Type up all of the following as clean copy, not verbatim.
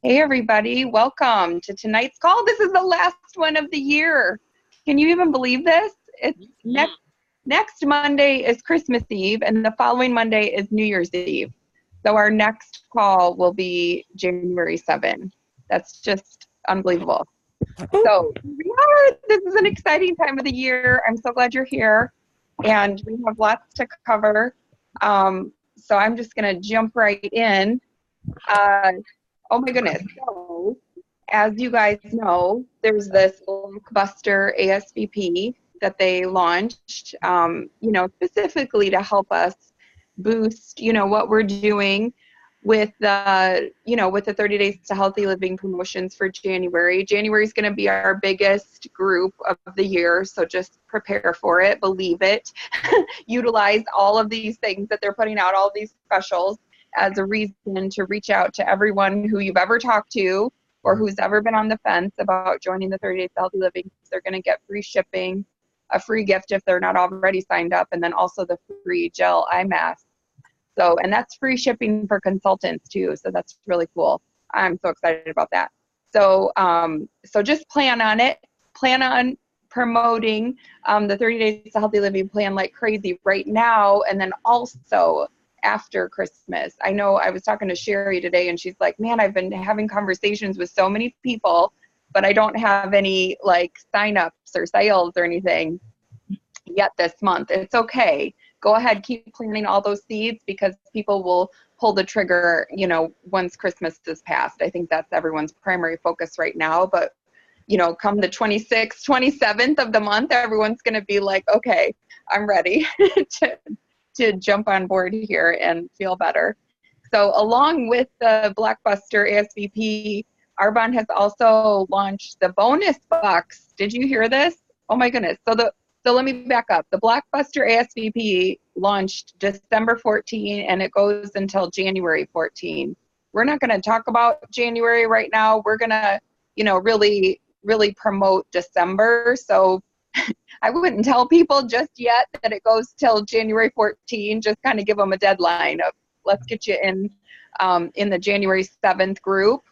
Hey everybody, welcome to tonight's call. This is the last one of the year. Can you even believe this? It's next Monday is Christmas Eve and the following Monday is New Year's Eve. So our next call will be January 7. That's just unbelievable. So this is an exciting time of the year. I'm so glad you're here and we have lots to cover. So I'm just gonna jump right in. Oh my goodness. So, as you guys know, there's this blockbuster ASVP that they launched, specifically to help us boost, what we're doing with the 30 Days to Healthy Living promotions for January. January is going to be our biggest group of the year, so just prepare for it, believe it, utilize all of these things that they're putting out, all these specials, as a reason to reach out to everyone who you've ever talked to or who's ever been on the fence about joining the 30 Days to Healthy Living. They're going to get free shipping, a free gift if they're not already signed up, and then also the free gel eye mask. So, and that's free shipping for consultants too. So that's really cool. I'm so excited about that. So, so just plan on it. Plan on promoting the 30 Days to Healthy Living plan like crazy right now, and then also after Christmas. I know I was talking to Sherry today and she's like, man, I've been having conversations with so many people, but I don't have any like signups or sales or anything yet this month. It's okay. Go ahead, keep planting all those seeds because people will pull the trigger, once Christmas is past. I think that's everyone's primary focus right now. But, come the 26th, 27th of the month, everyone's going to be like, okay, I'm ready to jump on board here and feel better. So along with the Blockbuster ASVP, Arbonne has also launched the bonus box. Did you hear this? Oh my goodness. So let me back up. The Blockbuster ASVP launched December 14 and it goes until January 14. We're not going to talk about January right now. We're going to, really, really promote December. So I wouldn't tell people just yet that it goes till January 14, just kind of give them a deadline of let's get you in the January 7th group,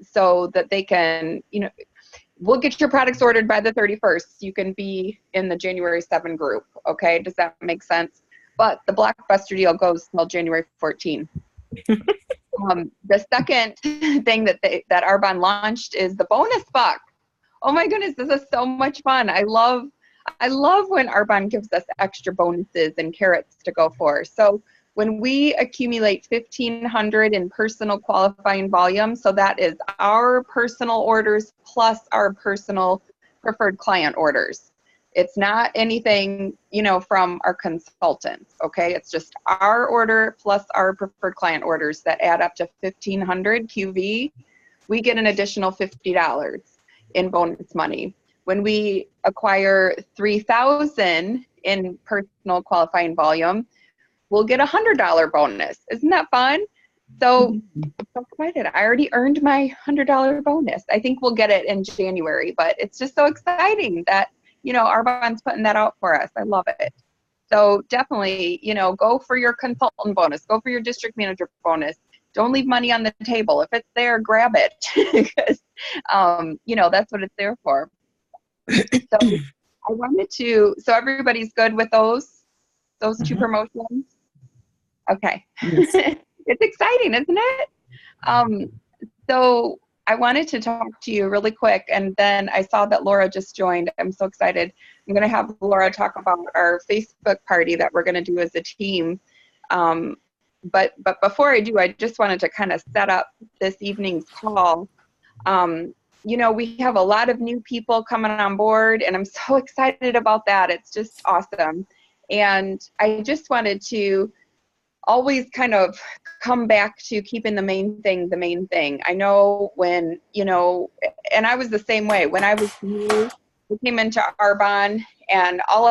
so that they can, we'll get your products ordered by the 31st. You can be in the January 7 group. Okay. Does that make sense? But the Blockbuster deal goes till January 14. The second thing that Arbonne launched is the bonus box. Oh my goodness, this is so much fun. I love when Arbonne gives us extra bonuses and carrots to go for. So when we accumulate 1,500 in personal qualifying volume, so that is our personal orders plus our personal preferred client orders. It's not anything, from our consultants, okay? It's just our order plus our preferred client orders that add up to 1,500 QV. We get an additional $50 in bonus money. When we acquire 3,000 in personal qualifying volume, we'll get a $100 bonus. Isn't that fun? So I'm so excited. I already earned my $100 bonus. I think we'll get it in January, but it's just so exciting that, Arbonne's putting that out for us. I love it. So definitely, go for your consultant bonus, go for your district manager bonus. Don't leave money on the table. If it's there, grab it because, that's what it's there for. So I wanted to, so everybody's good with those two promotions? Okay. Yes. It's exciting, isn't it? So I wanted to talk to you really quick, and then I saw that Laura just joined. I'm so excited. I'm going to have Laura talk about our Facebook party that we're going to do as a team. But before I do, I just wanted to kind of set up this evening's call. We have a lot of new people coming on board, and I'm so excited about that. It's just awesome. And I just wanted to always kind of come back to keeping the main thing. I know when, and I was the same way. When I was new, I came into Arbonne, and all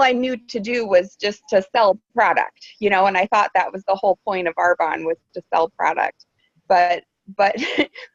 I knew to do was just to sell product, and I thought that was the whole point of Arbonne, was to sell product. But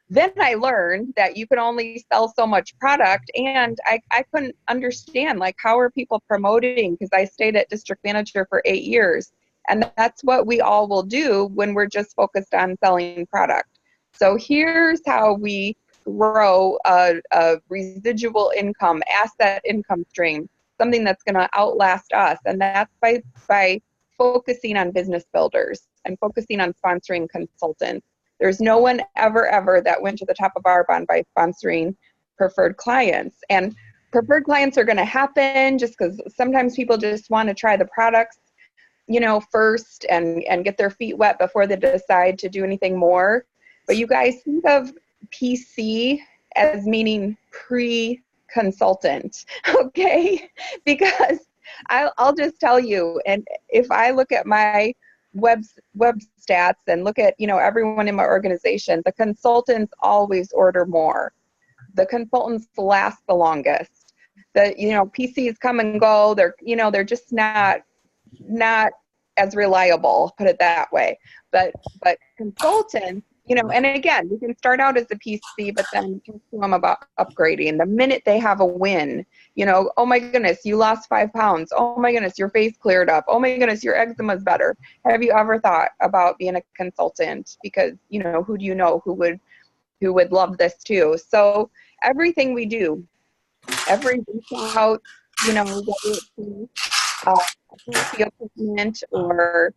then I learned that you can only sell so much product, and I couldn't understand, like, how are people promoting? Because I stayed at district manager for 8 years, and that's what we all will do when we're just focused on selling product. So here's how we grow a residual income, asset income stream, something that's going to outlast us. And that's by focusing on business builders and focusing on sponsoring consultants. There's no one ever that went to the top of our bond by sponsoring preferred clients. And preferred clients are going to happen just because sometimes people just want to try the products, you know, first and get their feet wet before they decide to do anything more. But you guys think of PC as meaning pre-consultant, okay? Because I'll just tell you, and if I look at my web stats and look at, you know, everyone in my organization, the consultants always order more. The consultants last the longest. The, you know, PCs come and go. They're just not as reliable, put it that way. But consultants, you know, and again, you can start out as a PC, but then talk to them about upgrading. The minute they have a win, you know, oh my goodness, you lost 5 pounds. Oh my goodness, your face cleared up. Oh my goodness, your eczema's better. Have you ever thought about being a consultant? Because, you know, who do you know who would love this too? So everything we do, every reach out, you know, whether it's a appointment or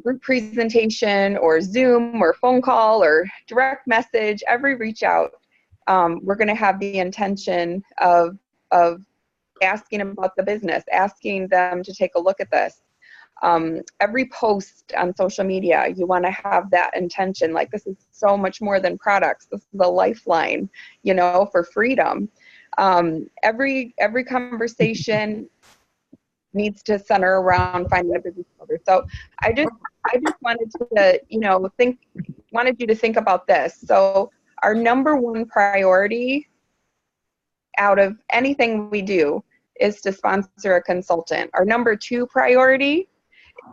group presentation or Zoom or phone call or direct message, every reach out, we're going to have the intention of asking about the business, asking them to take a look at this. Every post on social media, you want to have that intention, like this is so much more than products. This is a lifeline, you know, for freedom. Every conversation needs to center around finding a business builder. So I just wanted to, you know, wanted you to think about this. So our number one priority out of anything we do is to sponsor a consultant. Our number two priority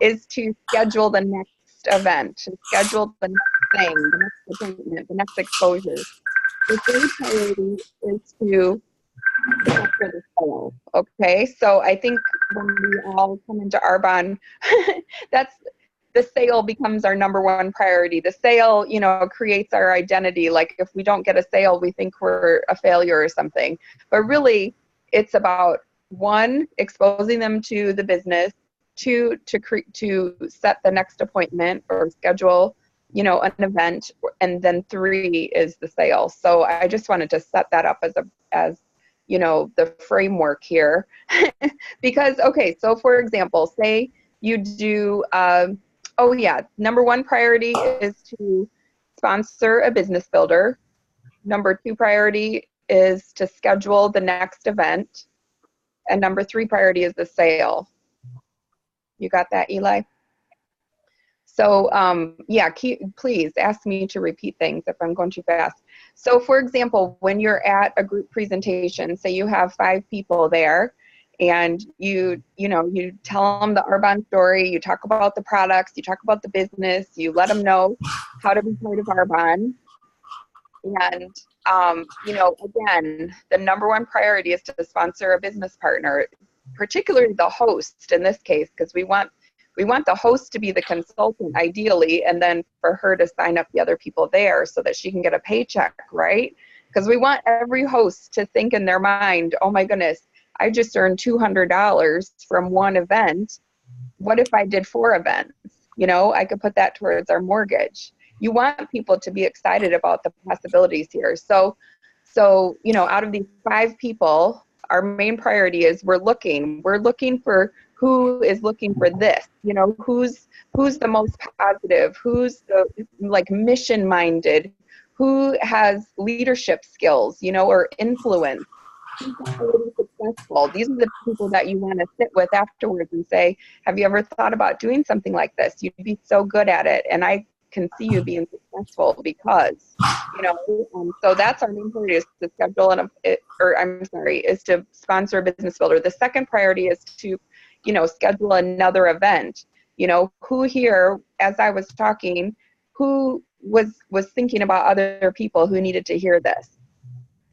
is to schedule the next event, to schedule the next thing, the next appointment, the next exposure. The third priority is to for the sale. Okay, so I think when we all come into Arbonne, that's the sale becomes our number one priority. The sale, you know, creates our identity. Like if we don't get a sale, we think we're a failure or something. But really, it's about one, exposing them to the business, two, to set the next appointment or schedule, you know, an event, and then three is the sale. So I just wanted to set that up as you know, the framework here. Because, okay, so for example, say you do, number one priority is to sponsor a business builder. Number two priority is to schedule the next event. And number three priority is the sale. You got that, Eli? So, please ask me to repeat things if I'm going too fast. So, for example, when you're at a group presentation, say you have 5 people there, and you tell them the Arbonne story, you talk about the products, you talk about the business, you let them know how to be part of Arbonne. And, again, the number one priority is to sponsor a business partner, particularly the host in this case, because we want the host to be the consultant ideally, and then for her to sign up the other people there so that she can get a paycheck, right? Because we want every host to think in their mind, oh my goodness, I just earned $200 from one event. What if I did 4 events? You know, I could put that towards our mortgage. You want people to be excited about the possibilities here. So out of these 5 people, our main priority is we're looking for who is looking for this, you know, who's the most positive, who's the mission minded, who has leadership skills, you know, or influence, who's already successful. These are the people that you want to sit with afterwards and say, have you ever thought about doing something like this? You'd be so good at it, and I can see you being successful because, you know, so that's our main priority, is to schedule is to sponsor a business builder. The second priority is to, you know, schedule another event. You know, who here, as I was talking, who was thinking about other people who needed to hear this?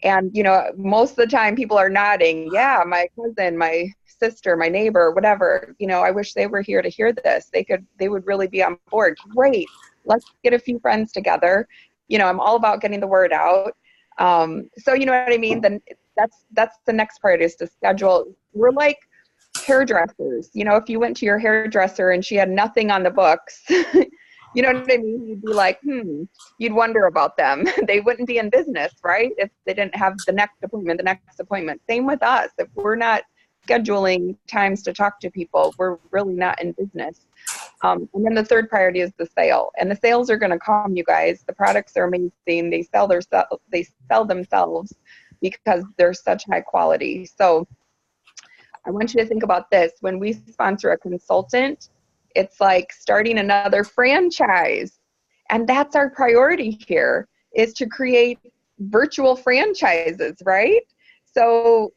And, you know, most of the time people are nodding. Yeah, my cousin, my sister, my neighbor, whatever, you know, I wish they were here to hear this. They would really be on board. Great. Let's get a few friends together I'm all about getting the word out. So you know what I mean? Then that's the next part, is to schedule. We're like hairdressers. If you went to your hairdresser and she had nothing on the books, you know what I mean? You'd be like, you'd wonder about them. They wouldn't be in business, right? If they didn't have the next appointment. Same with us. If we're not scheduling times to talk to people, we're really not in business. And then the third priority is the sale. And the sales are going to come, you guys. The products are amazing. They sell themselves because they're such high quality. So I want you to think about this. When we sponsor a consultant, it's like starting another franchise. And that's our priority here, is to create virtual franchises, right? So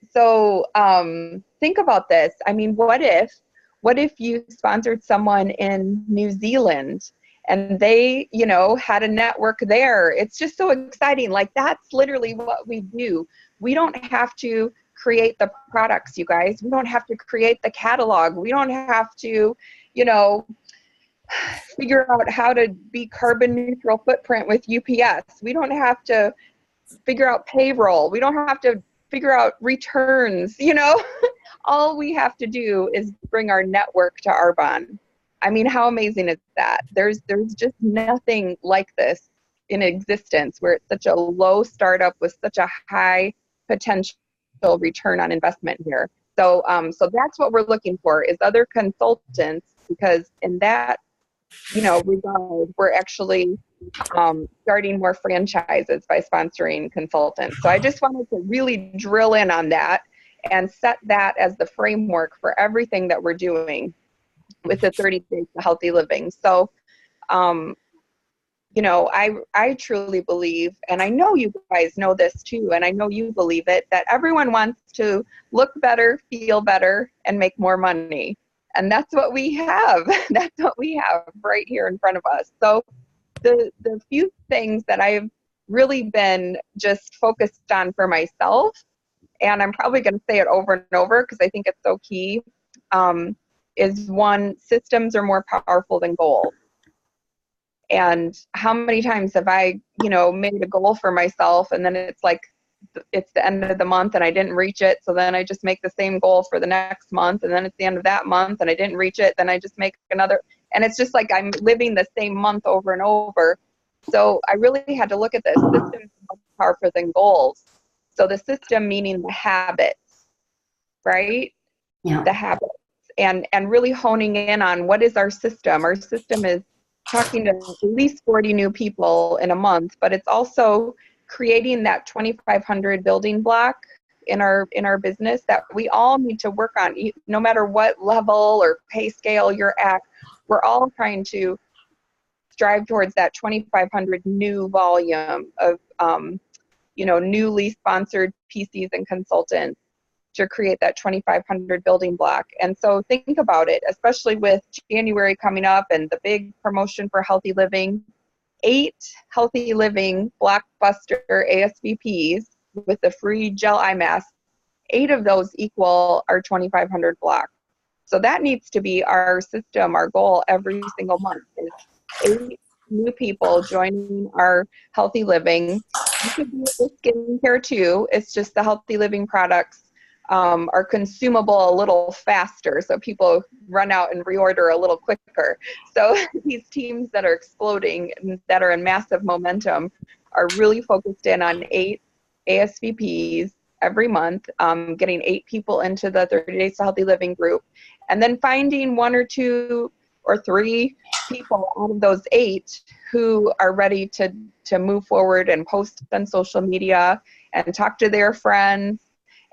think about this. I mean, what if you sponsored someone in New Zealand and they, had a network there? It's just so exciting. Like, that's literally what we do. We don't have to create the products, you guys. We don't have to create the catalog. We don't have to, figure out how to be carbon neutral footprint with UPS. We don't have to figure out payroll. We don't have to figure out returns, All we have to do is bring our network to Arbonne. I mean, how amazing is that? There's just nothing like this in existence, where it's such a low startup with such a high potential return on investment here. So that's what we're looking for, is other consultants, because in that, regard, we're actually starting more franchises by sponsoring consultants. So I just wanted to really drill in on that and set that as the framework for everything that we're doing with the 30 Days to Healthy Living. So, I truly believe, and I know you guys know this too, and I know you believe it, that everyone wants to look better, feel better, and make more money. And that's what we have. That's what we have right here in front of us. So the few things that I've really been just focused on for myself, and I'm probably going to say it over and over because I think it's so key, is one, systems are more powerful than goals. And how many times have I, made a goal for myself, and then it's like, it's the end of the month and I didn't reach it. So then I just make the same goal for the next month. And then it's the end of that month and I didn't reach it. Then I just make another. And it's just like I'm living the same month over and over. So I really had to look at this. Systems are more powerful than goals. So the system meaning the habits, right? Yeah. The habits. And really honing in on what is our system. Our system is talking to at least 40 new people in a month, but it's also creating that 2,500 building block in our business that we all need to work on, no matter what level or pay scale you're at. We're all trying to strive towards that 2,500 new volume of, newly sponsored PCs and consultants to create that 2,500 building block. And so think about it, especially with January coming up and the big promotion for healthy living. 8 healthy living blockbuster ASVPs with the free gel eye mask, 8 of those equal our 2,500 block. So that needs to be our system, our goal every single month, is 8 new people joining our healthy living. You could do it with skincare too. It's just the healthy living products are consumable a little faster, so people run out and reorder a little quicker. So these teams that are exploding, that are in massive momentum, are really focused in on 8 ASVPs every month, getting 8 people into the 30 Days to Healthy Living group, and then finding 1 or 2 or 3 people out of those 8 who are ready to move forward and post on social media and talk to their friends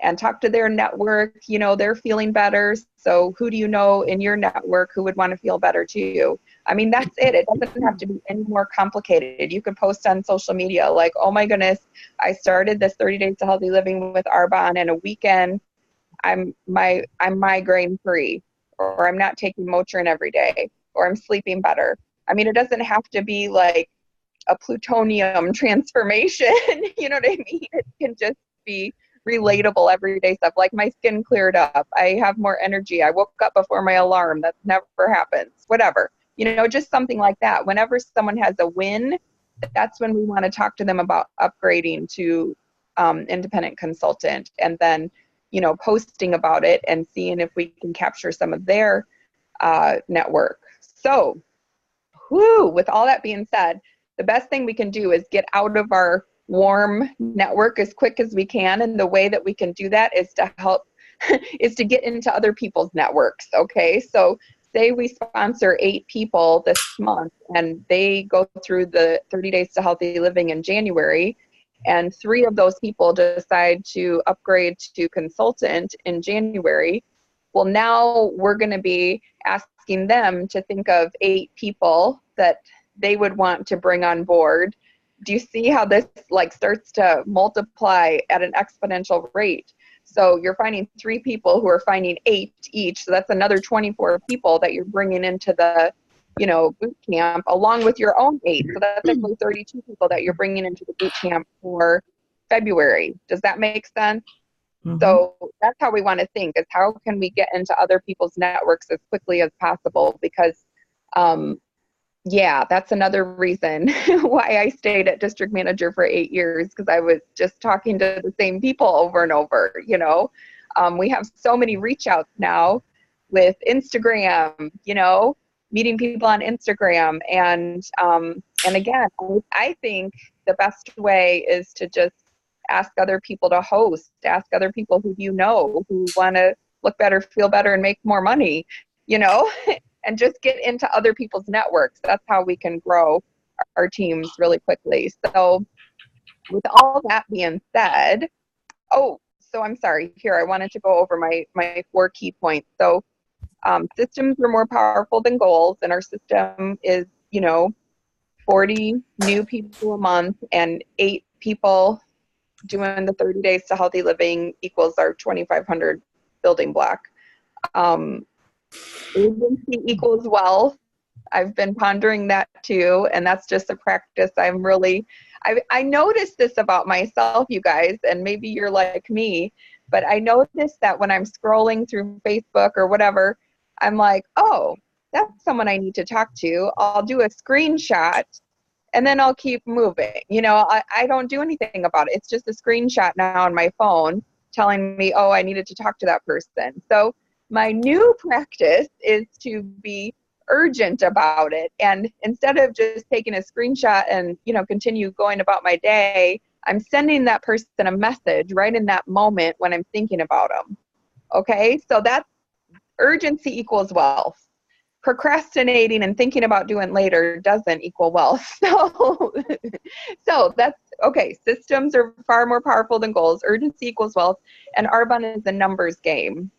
and talk to their network. They're feeling better. So who do you know in your network who would want to feel better too? I mean, that's it. It doesn't have to be any more complicated. You can post on social media like, oh my goodness, I started this 30 Days to Healthy Living with Arbonne, and a weekend I'm migraine free, or I'm not taking Motrin every day, or I'm sleeping better. I mean, it doesn't have to be like a plutonium transformation. You know what I mean? It can just be relatable everyday stuff, like my skin cleared up, I have more energy, I woke up before my alarm. That never happens. Whatever, just something like that. Whenever someone has a win, that's when we want to talk to them about upgrading to independent consultant, and then, you know, posting about it and seeing if we can capture some of their network. So, with all that being said, the best thing we can do is get out of our warm network as quick as we can. And the way that we can do that is to help, is to get into other people's networks. Okay. So say we sponsor 8 people this month and they go through the 30 Days to Healthy Living in January, and 3 of those people decide to upgrade to consultant in January. Well, now we're going to be asking them to think of 8 people that they would want to bring on board. Do you see how this like starts to multiply at an exponential rate? So you're finding 3 people who are finding 8 each. So that's another 24 people that you're bringing into the, you know, boot camp, along with your own 8. So that's actually 32 people that you're bringing into the boot camp for February. Does that make sense? Mm-hmm. So that's how we want to think, is how can we get into other people's networks as quickly as possible? Because, yeah, that's another reason why I stayed at district manager for 8 years, because I was just talking to the same people over and over, you know. We have so many reach outs now with Instagram, you know, meeting people on Instagram. And again, I think the best way is to just ask other people to host, ask other people who you know who want to look better, feel better, and make more money, you know, and just get into other people's networks. That's how we can grow our teams really quickly. So with all that being said, so I'm sorry, here, I wanted to go over my 4 key points. So systems are more powerful than goals, and our system is, you know, 40 new people a month and 8 people doing the 30 Days to Healthy Living equals our 2,500 building block. Agency equals wealth. I've been pondering that too, and that's just a practice I noticed this about myself, you guys, and maybe you're like me, but I noticed that when I'm scrolling through Facebook or whatever, I'm like, oh, that's someone I need to talk to. I'll do a screenshot and then I'll keep moving. You know, I don't do anything about it. It's just a screenshot now on my phone telling me, oh, I needed to talk to that person. So my new practice is to be urgent about it. And instead of just taking a screenshot and, you know, continue going about my day, I'm sending that person a message right in that moment when I'm thinking about them. Okay, so that's urgency equals wealth. Procrastinating and thinking about doing later doesn't equal wealth. So that's okay. Systems are far more powerful than goals. Urgency equals wealth, and Arbonne is a numbers game.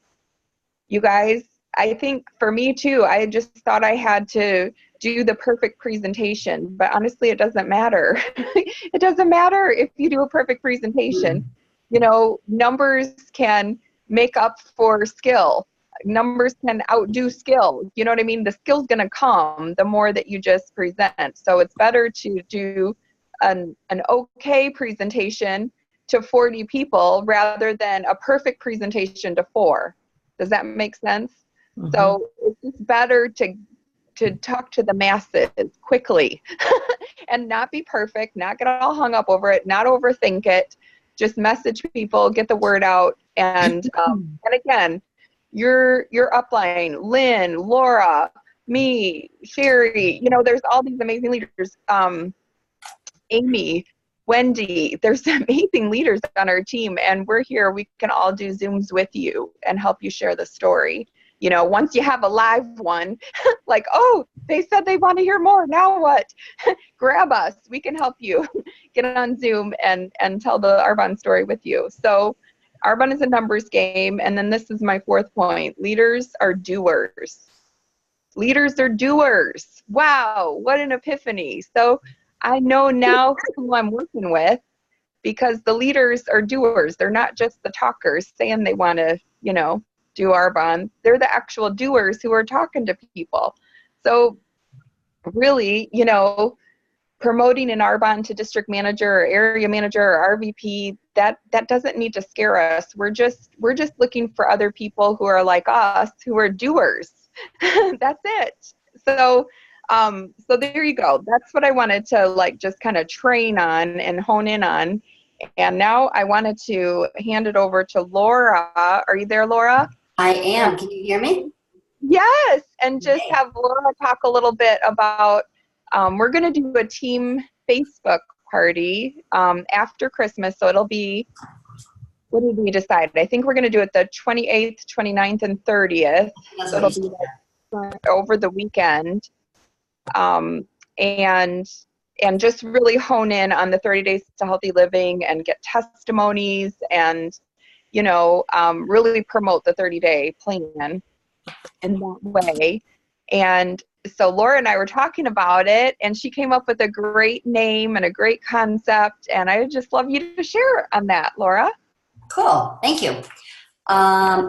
You guys, I think for me too, I just thought I had to do the perfect presentation, but honestly, it doesn't matter. It doesn't matter if you do a perfect presentation. You know, numbers can make up for skill. Numbers can outdo skill. You know what I mean? The skill's going to come the more that you just present. So it's better to do an okay presentation to 40 people rather than a perfect presentation to 4. Does that make sense? Mm-hmm. So it's just better to talk to the masses quickly and not be perfect, not get all hung up over it, not overthink it. Just message people, get the word out, and again, your upline, Lynn, Laura, me, Sherry, you know, there's all these amazing leaders. Amy, Wendy, there's amazing leaders on our team, and we're here. We can all do Zooms with you and help you share the story. You know, once you have a live one, like, oh, they said they want to hear more. Now what? Grab us. We can help you get on Zoom and tell the Arbonne story with you. So Arbonne is a numbers game. And then this is my 4th point. Leaders are doers. Leaders are doers. Wow, what an epiphany. So I know now who I'm working with, because the leaders are doers. They're not just the talkers saying they want to, you know, do Arbonne. They're the actual doers who are talking to people. So really, you know, promoting an Arbonne to district manager or area manager or RVP, that doesn't need to scare us. We're just looking for other people who are like us, who are doers. That's it. So So there you go. That's what I wanted to like just kind of train on and hone in on. And now I wanted to hand it over to Laura. Are you there, Laura? I am. Can you hear me? Yes. And just Okay. have Laura talk a little bit about, we're going to do a team Facebook party after Christmas. So it'll be, what did we decide? I think we're going to do it the 28th, 29th, and 30th. That's So what you it'll said. be like over the weekend. And just really hone in on the 30 days to healthy living and get testimonies and, really promote the 30-day plan in that way. And so Laura and I were talking about it, and she came up with a great name and a great concept, and I would just love you to share on that, Laura. Cool. Thank you.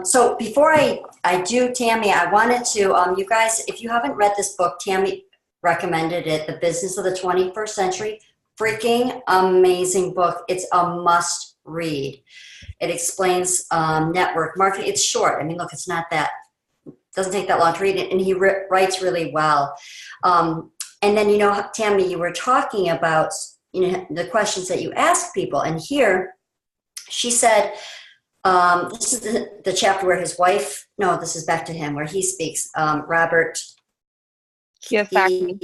So before I do, Tammy, I wanted to, you guys, if you haven't read this book, Tammy recommended it, The Business of the 21st Century. Freaking amazing book. It's a must read. It explains network marketing. It's short. I mean, look, it's not that, doesn't take that long to read it, and he writes really well. And then, Tammy, you were talking about, the questions that you ask people, and here she said, this is the chapter where his wife, no, this is back to him, where he speaks, Robert Kiyosaki.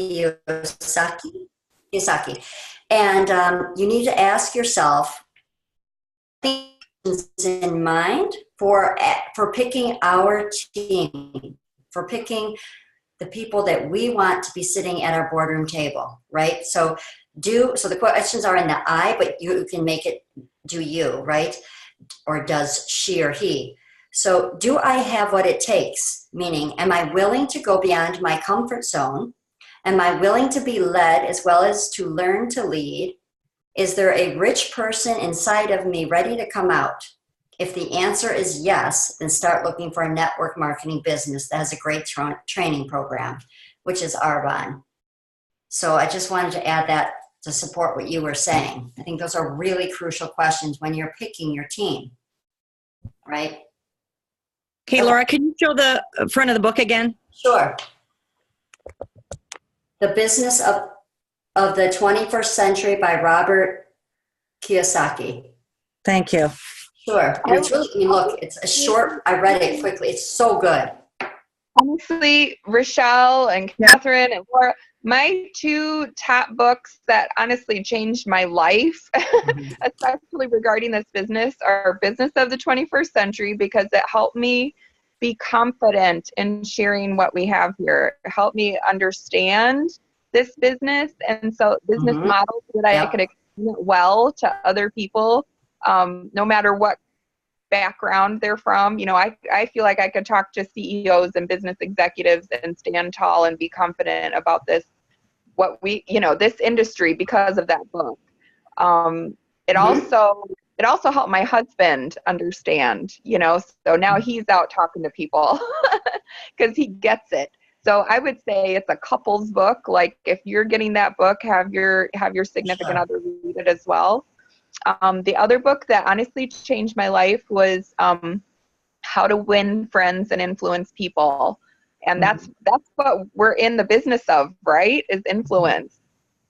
Kiyosaki. And you need to ask yourself things in mind for picking our team, for picking the people that we want to be sitting at our boardroom table, right? So the questions are in the I, but you can make it do you, right? Or does she or he? So do I have what it takes? Meaning, am I willing to go beyond my comfort zone? Am I willing to be led as well as to learn to lead? Is there a rich person inside of me ready to come out? If the answer is yes, then start looking for a network marketing business that has a great training program, which is Arbonne. So I just wanted to add that to support what you were saying. I think those are really crucial questions when you're picking your team, right? Okay, Laura, can you show the front of the book again? Sure. The Business of the 21st Century by Robert Kiyosaki. Thank you. Sure. And it's really, look, it's a short, I read it quickly. It's so good. Honestly, Rochelle and Kathryn and Laura, my two top books that honestly changed my life, especially regarding this business, are Business of the 21st Century, because it helped me be confident in sharing what we have here. It helped me understand this business, and so business models that I could explain it well to other people, no matter what background they're from. I feel like I could talk to CEOs and business executives and stand tall and be confident about this industry because of that book. It also helped my husband understand, so now he's out talking to people because he gets it. So I would say it's a couples book. Like if you're getting that book, have your significant other read it as well. The other book that honestly changed my life was How to Win Friends and Influence People. And that's what we're in the business of, right? Is influence.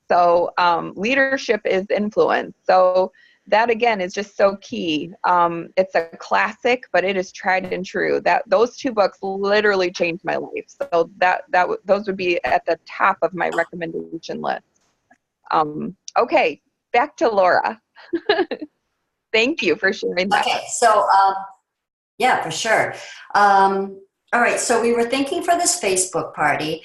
So leadership is influence. So that again is just so key. It's a classic, but it is tried and true. Those two books literally changed my life. So those would be at the top of my recommendation list. Okay, back to Laura. Thank you for sharing that. Okay, so yeah, for sure. All right, so we were thinking for this Facebook party,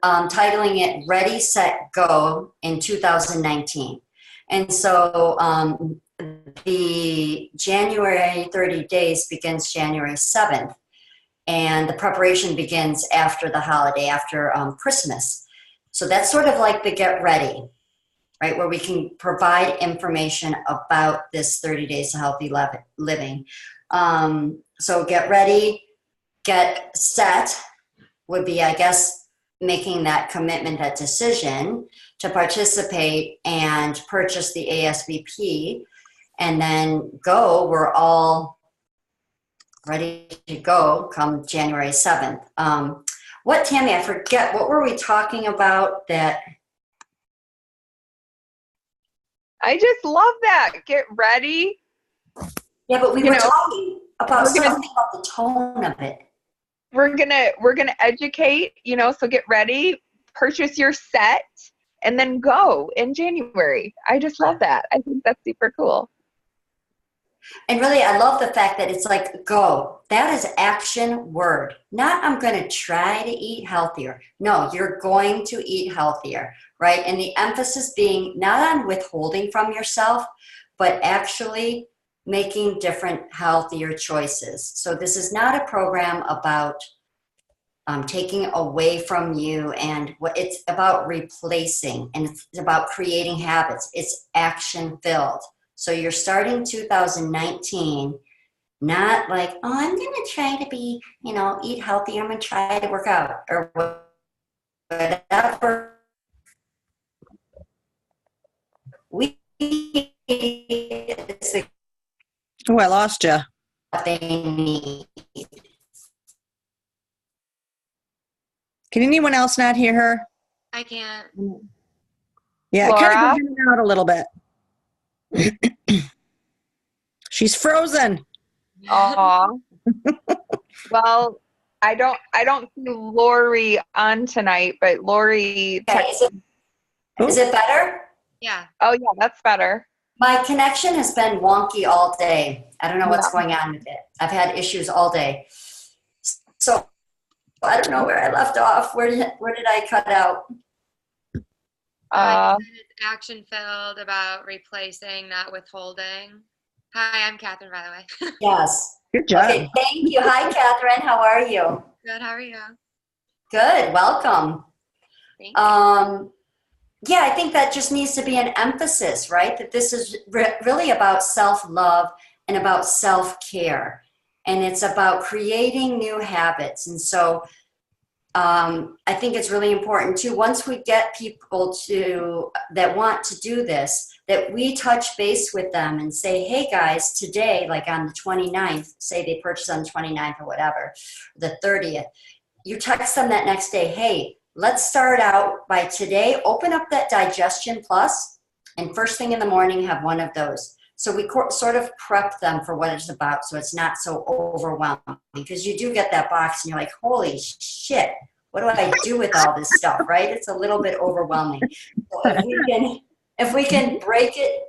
titling it Ready, Set, Go in 2019. And so the January 30 days begins January 7th, and the preparation begins after the holiday, after Christmas. So that's sort of like the get ready, right, where we can provide information about this 30 days to healthy living. So get ready, get set would be, I guess, making that commitment, that decision to participate and purchase the ASVP. And then go, we're all ready to go come January 7th. What, Tammy? I forget. What were we talking about that? I just love that. Get ready. Yeah, but we were talking about we're gonna- something about the tone of it. We're gonna educate, so get ready, purchase your set, and then go in January. I just love that. I think that's super cool. And really, I love the fact that it's like go. That is action word. Not I'm going to try to eat healthier. No, you're going to eat healthier, right? And the emphasis being not on withholding from yourself, but actually making different, healthier choices. So this is not a program about taking away from you, and what it's about replacing, and it's about creating habits. It's action filled. So you're starting 2019, not like, oh, I'm going to try to be, eat healthy. I'm going to try to work out or whatever. It's Oh, I lost you. what they need. Can anyone else not hear her? I can't. Yeah, it kind of goes in and out a little bit. She's frozen. Aw. Well, I don't see Lori on tonight, but Lori. Okay, is it better? Yeah. Oh yeah, that's better. My connection has been wonky all day. I don't know what's going on with it. I've had issues all day. So I don't know where I left off. Where did I cut out? It's action filled, about replacing, not withholding. Hi, I'm Kathryn, by the way. Yes. Good job. Okay, thank you. Hi, Kathryn. How are you? Good. How are you? Good. Welcome. Thank you. Yeah, I think that just needs to be an emphasis, right? That this is really about self-love and about self-care. And it's about creating new habits. And so I think it's really important too, once we get people that want to do this, that we touch base with them and say, hey guys, today, like on the 29th, say they purchase on the 29th or whatever, the 30th, you text them that next day, hey, let's start out by today, open up that Digestion Plus, and first thing in the morning, have one of those. So we sort of prep them for what it's about, so it's not so overwhelming, because you do get that box and you're like, holy shit, what do I do with all this stuff, right? It's a little bit overwhelming. So if we can break it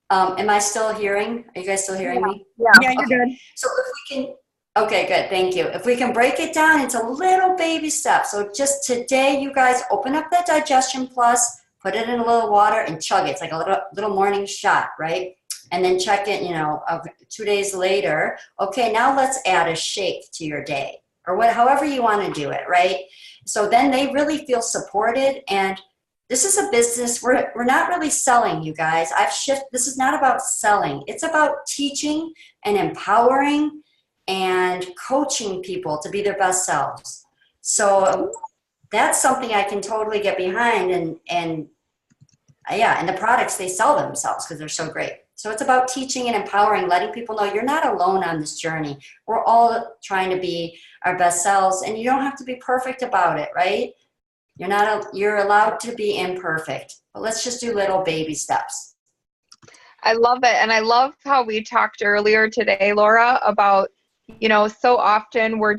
down, am I still hearing? Are you guys still hearing me? Yeah, you're good. So if we can, okay, good, thank you. If we can break it down into little baby steps. So just today, you guys open up that Digestion Plus, put it in a little water and chug it. It's like a little morning shot, right? And then check it, 2 days later. Okay, now let's add a shake to your day, or however you want to do it, right? So then they really feel supported. And this is a business. We're not really selling, you guys. This is not about selling. It's about teaching and empowering and coaching people to be their best selves. So that's something I can totally get behind, and the products, they sell themselves because they're so great. So it's about teaching and empowering, letting people know you're not alone on this journey. We're all trying to be our best selves, and you don't have to be perfect about it, right? You're allowed to be imperfect, but let's just do little baby steps. I love it. And I love how we talked earlier today, Laura, about, so often we're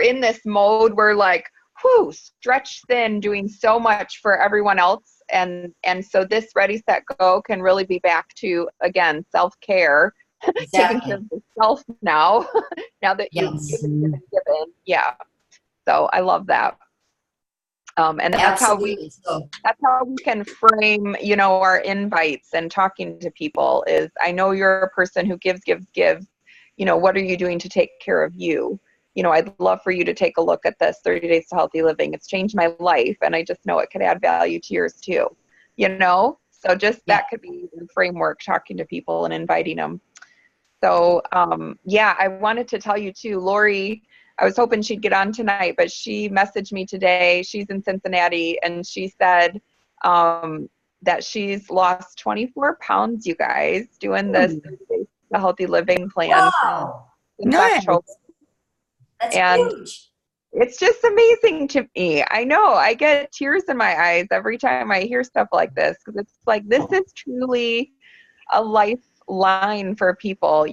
in this mode, we're like, whew, stretched thin, doing so much for everyone else. And so this Ready, Set, Go can really be back to, again, self-care, Exactly. taking care of yourself now that you've given. Yeah. So I love that. And that's how we can frame, our invites and talking to people is, I know you're a person who gives. What are you doing to take care of you? I'd love for you to take a look at this 30 Days to Healthy Living. It's changed my life, and I just know it could add value to yours too. So just that could be the framework, talking to people and inviting them. So I wanted to tell you too, Lori, I was hoping she'd get on tonight, but she messaged me today. She's in Cincinnati, and she said that she's lost 24 pounds, you guys, doing this 30 Days to Healthy Living plan. Wow. Nice. That's And huge. it's just amazing to me. I know I get tears in my eyes every time I hear stuff like this, because it's like, this is truly a lifeline for people.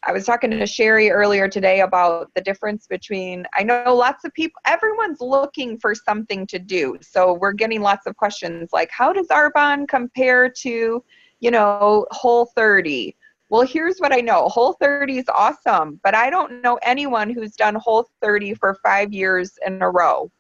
I was talking to Sherry earlier today about the difference between, I know lots of people, everyone's looking for something to do. So we're getting lots of questions like, how does Arbonne compare to, Whole30? Well, here's what I know. Whole30 is awesome, but I don't know anyone who's done Whole30 for 5 years in a row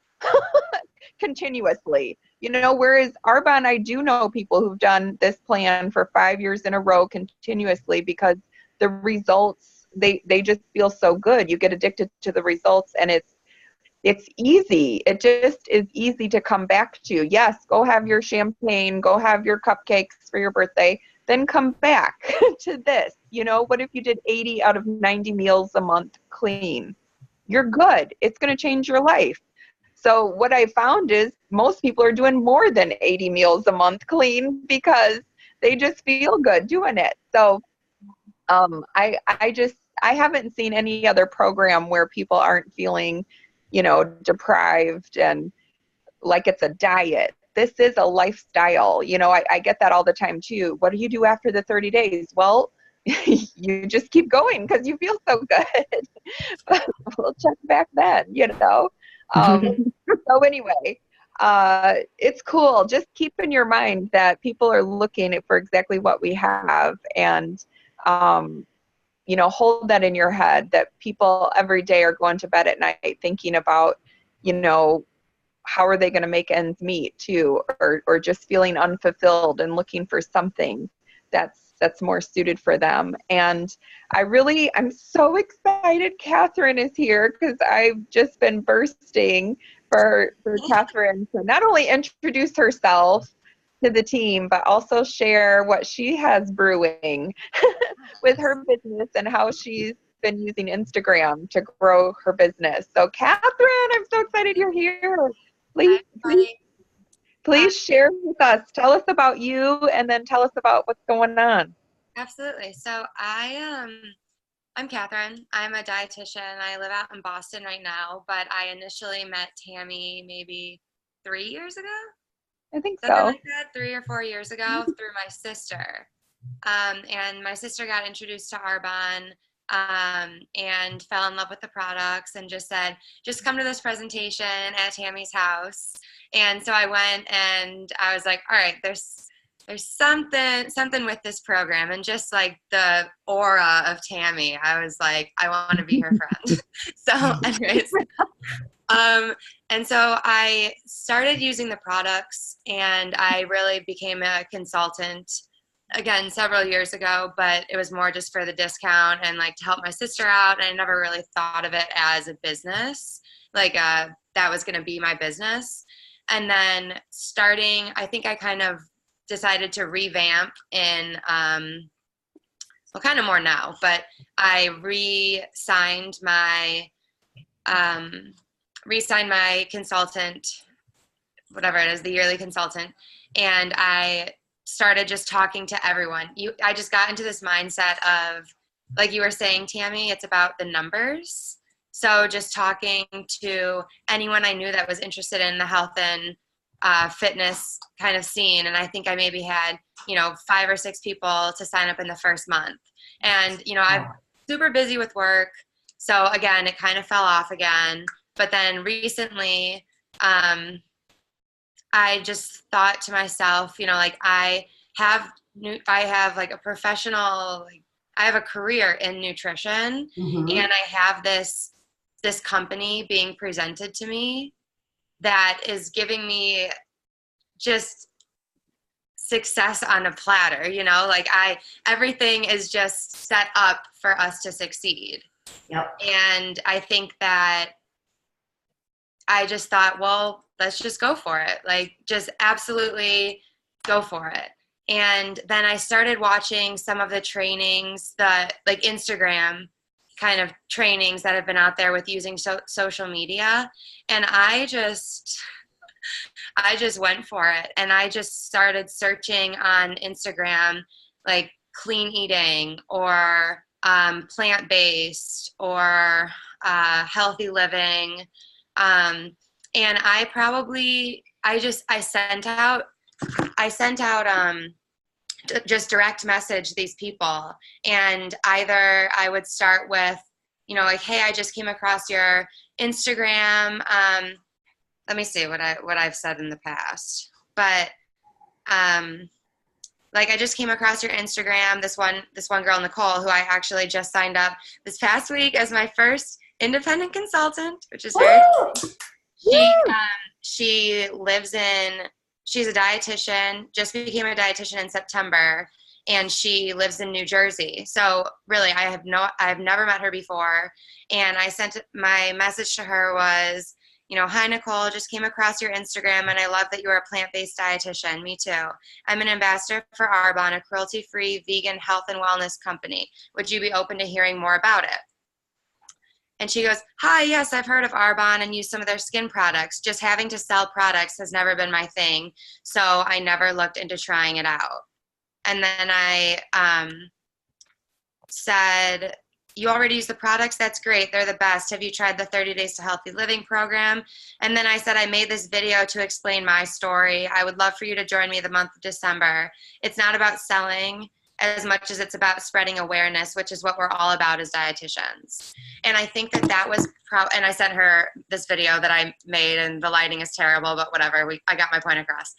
continuously. Whereas Arbonne, I do know people who've done this plan for 5 years in a row continuously, because the results, they just feel so good. You get addicted to the results, and it's easy. It just is easy to come back to. Yes, go have your champagne, go have your cupcakes for your birthday, then come back to this. What if you did 80 out of 90 meals a month clean? You're good. It's going to change your life. So what I found is most people are doing more than 80 meals a month clean, because they just feel good doing it. So I haven't seen any other program where people aren't feeling, deprived and like it's a diet. This is a lifestyle. I get that all the time too. What do you do after the 30 days? Well, you just keep going because you feel so good. But we'll check back then. So anyway, it's cool. Just keep in your mind that people are looking for exactly what we have, and hold that in your head, that people every day are going to bed at night thinking about, how are they going to make ends meet too, or just feeling unfulfilled and looking for something that's more suited for them. And I'm so excited Kathryn is here, because I've just been bursting for Kathryn to not only introduce herself to the team, but also share what she has brewing with her business and how she's been using Instagram to grow her business. So Kathryn, I'm so excited you're here. Please, please share with us. Tell us about you, and then tell us about what's going on. Absolutely. So I'm Kathryn. I'm a dietitian. I live out in Boston right now, but I initially met Tammy maybe 3 years ago. I think Something so. like that, 3 or 4 years ago, through my sister. And my sister got introduced to Arbonne, and fell in love with the products, and just said, just come to this presentation at Tammy's house. And so I went, and I was like, all right, there's something with this program, and just like the aura of Tammy, I was like, I want to be her friend. So anyways, and so I started using the products, and I really became a consultant again several years ago, but it was more just for the discount and like to help my sister out. And I never really thought of it as a business, like that was going to be my business. And then I think I kind of decided to revamp in, well, kind of more now, but I re-signed my consultant, whatever it is, the yearly consultant. And I started just talking to everyone. I just got into this mindset of, like you were saying, Tammy, it's about the numbers. So just talking to anyone I knew that was interested in the health and fitness kind of scene. And I think I maybe had, 5 or 6 people to sign up in the first month. And, I'm super busy with work. So again, it kind of fell off again. But then recently, I just thought to myself, I have like a professional, I have a career in nutrition, and I have this company being presented to me that is giving me just success on a platter, everything is just set up for us to succeed. Yep. And I think that I just thought, well, let's just go for it. Just absolutely go for it. And then I started watching some of the trainings, Instagram kind of trainings that have been out there with using social media. And I just went for it. And I just started searching on Instagram, like clean eating or plant-based or healthy living. And I sent out just direct message these people, and either I would start with, like, hey, I just came across your Instagram. Let me see what I've said in the past, but like, I just came across your Instagram. This one girl, Nicole, who I actually just signed up this past week as my first independent consultant, which is very cool. She's a dietitian, just became a dietitian in September, and she lives in New Jersey. So really, I've never met her before. And I sent, my message to her was, hi, Nicole, just came across your Instagram, and I love that you're a plant-based dietitian. Me too. I'm an ambassador for Arbonne, a cruelty-free vegan health and wellness company. Would you be open to hearing more about it? And she goes, hi, yes, I've heard of Arbonne and used some of their skin products. Just having to sell products has never been my thing, so I never looked into trying it out. And then I said, you already use the products? That's great. They're the best. Have you tried the 30 Days to Healthy Living program? And then I said, I made this video to explain my story. I would love for you to join me the month of December. It's not about selling as much as it's about spreading awareness, which is what we're all about as dietitians. And I think that was and I sent her this video that I made, and the lighting is terrible, but whatever, I got my point across.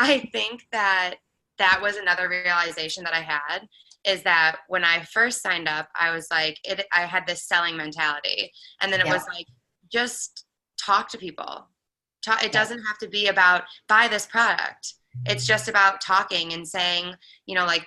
I think that was another realization that I had, is that when I first signed up, I was like, I had this selling mentality. And then it was like, just talk to people. It doesn't have to be about buy this product. It's just about talking and saying, like,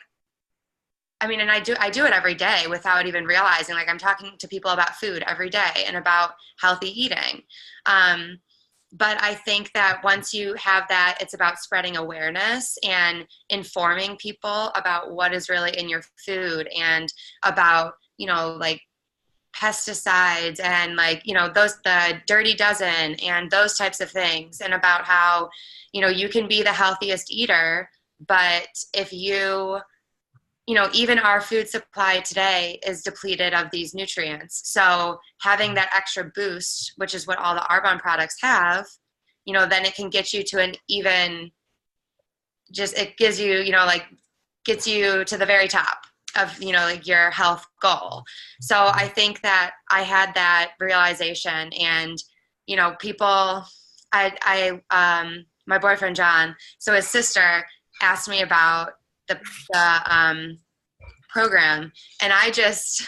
I mean, and I do it every day without even realizing, like, I'm talking to people about food every day and about healthy eating. But I think that once you have that, it's about spreading awareness and informing people about what is really in your food, and about, like, pesticides and, like, the dirty dozen and those types of things, and about how, you can be the healthiest eater, but if even our food supply today is depleted of these nutrients. So having that extra boost, which is what all the Arbonne products have, then it can get you to an even, it gives you, gets you to the very top of, like, your health goal. So I think that I had that realization, and, people, my boyfriend, John, so his sister asked me about the program, and I just,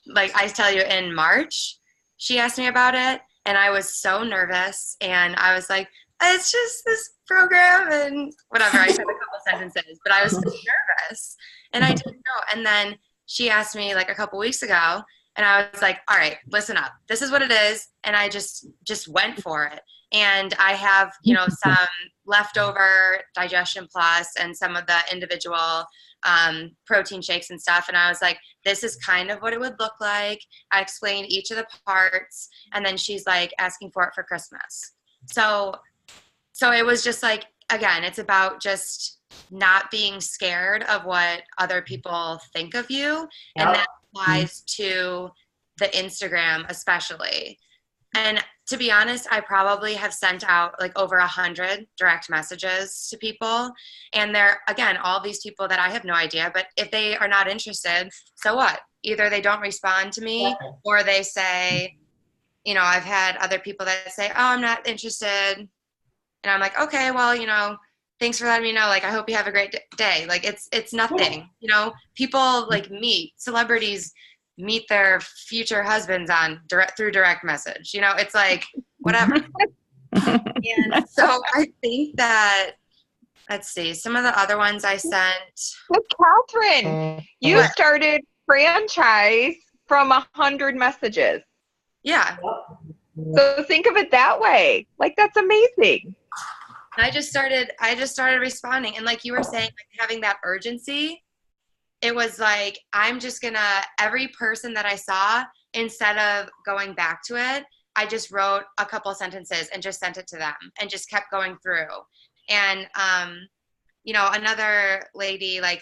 like, I tell you, in March, she asked me about it, and I was so nervous, and I was like, it's just this program, and whatever, I said a couple sentences, but I was so nervous, and I didn't know. And then she asked me, like, a couple weeks ago, and I was like, all right, listen up, this is what it is, and I just went for it. And I have, some leftover Digestion Plus and some of the individual protein shakes and stuff. And I was like, this is kind of what it would look like. I explained each of the parts, and then she's like asking for it for Christmas. So it was just like, again, it's about just not being scared of what other people think of you. And that applies to the Instagram especially. And to be honest, I probably have sent out like over 100 direct messages to people. And they're, again, all these people that I have no idea, but if they are not interested, so what? Either they don't respond to me, or they say, I've had other people that say, oh, I'm not interested. And I'm like, okay, well, thanks for letting me know. Like, I hope you have a great day. Like, it's nothing, people like celebrities meet their future husbands through direct message. It's like, whatever. And so I think that, let's see, some of the other ones I sent. So Kathryn, you started franchise from 100 messages. Yeah. So think of it that way. Like, that's amazing. I just started responding. And like you were saying, like, having that urgency, it was like, I'm just gonna, every person that I saw, instead of going back to it, I just wrote a couple sentences and just sent it to them and just kept going through. And, another lady, like,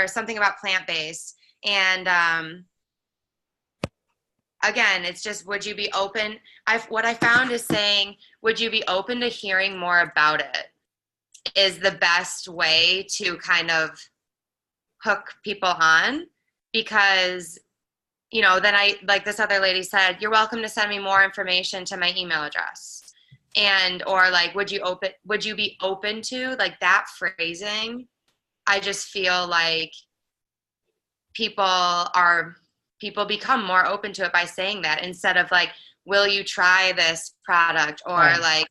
something about plant-based, and again, it's just, would you be open? What I found is saying, would you be open to hearing more about it is the best way to kind of hook people on, because, you know, then like this other lady said, you're welcome to send me more information to my email address. And, or like, would you be open to, like, that phrasing? I just feel like people become more open to it by saying that, instead of like, will you try this product, or Right. like,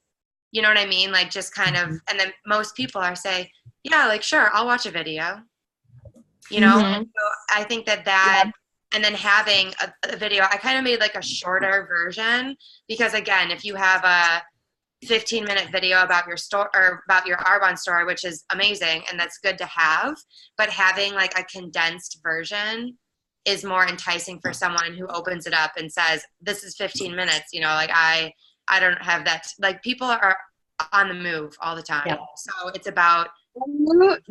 you know what I mean? Like, just kind of, and then most people are say, yeah, like, sure, I'll watch a video, you know? Mhm. And so I think that, and then having a video, I kind of made like a shorter version, because again, if you have a 15-minute video about your store or about your Arbonne store, which is amazing and that's good to have, but having like a condensed version is more enticing for someone who opens it up and says, this is 15 minutes, you know, like I don't have that. Like, people are on the move all the time. Yep. So it's about,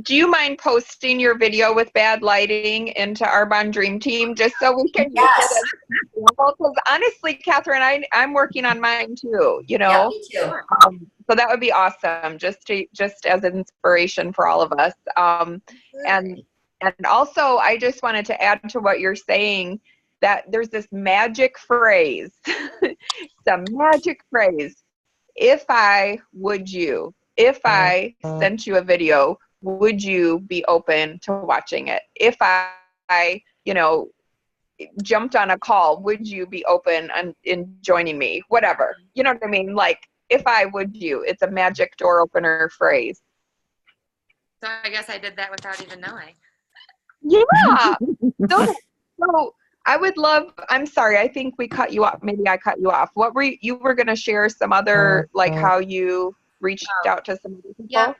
Do you mind posting your video with bad lighting into Arbonne Dream Team just so we can use Yes. it as an example? Because honestly, Kathryn, I'm working on mine too, you Yeah, know? me too. So that would be awesome, just as an inspiration for all of us. And also, I just wanted to add to what you're saying, that there's this magic phrase, some magic phrase. If I sent you a video, would you be open to watching it? If I jumped on a call, would you be open in joining me? Whatever. You know what I mean? Like, if I would you, it's a magic door opener phrase. so I guess I did that without even knowing. Yeah. So I would love, I'm sorry, I think we cut you off. Maybe I cut you off. What were you were going to share some other, like how you reached out to some other people? Yeah.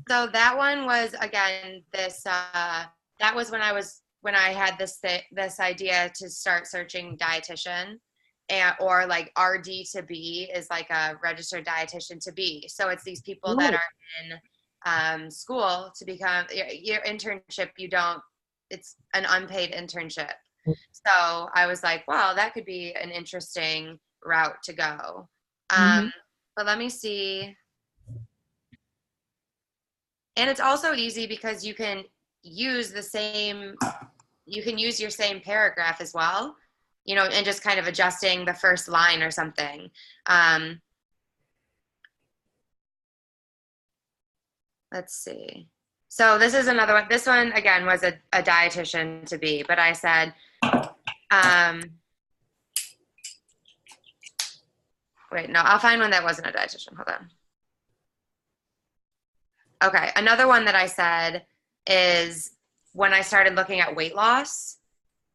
So that one was, again, this, that was when I had this idea to start searching dietitian, or like RD to be is like a registered dietitian to be. So it's these people that are in school to become your internship. It's an unpaid internship. So I was like, wow, that could be an interesting route to go. But let me see. And it's also easy because you can use your same paragraph as well, you know, and just kind of adjusting the first line or something. Let's see. So this is another one. This one, again, was a dietitian to be, but I said, wait, no, I'll find one that wasn't a dietitian. Hold on. Okay, another one that I said is, when I started looking at weight loss,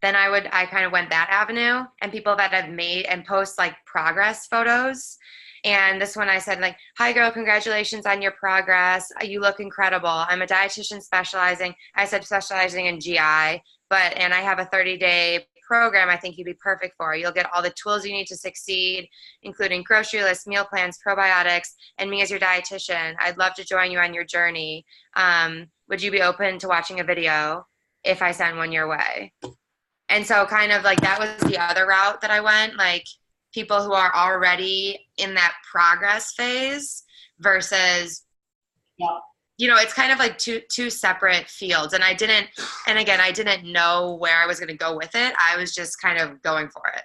then I kind of went that avenue, and people that have made and post like progress photos. And this one I said, like, hi girl, congratulations on your progress. You look incredible. I'm a dietitian specializing in GI, and I have a 30-day program I think you'd be perfect for. You'll get all the tools you need to succeed, including grocery lists, meal plans, probiotics, and me as your dietitian. I'd love to join you on your journey. Would you be open to watching a video if I send one your way? And so kind of like that was the other route that I went, like people who are already in that progress phase versus, you know, it's kind of like two separate fields. And I didn't know where I was going to go with it. I was just kind of going for it.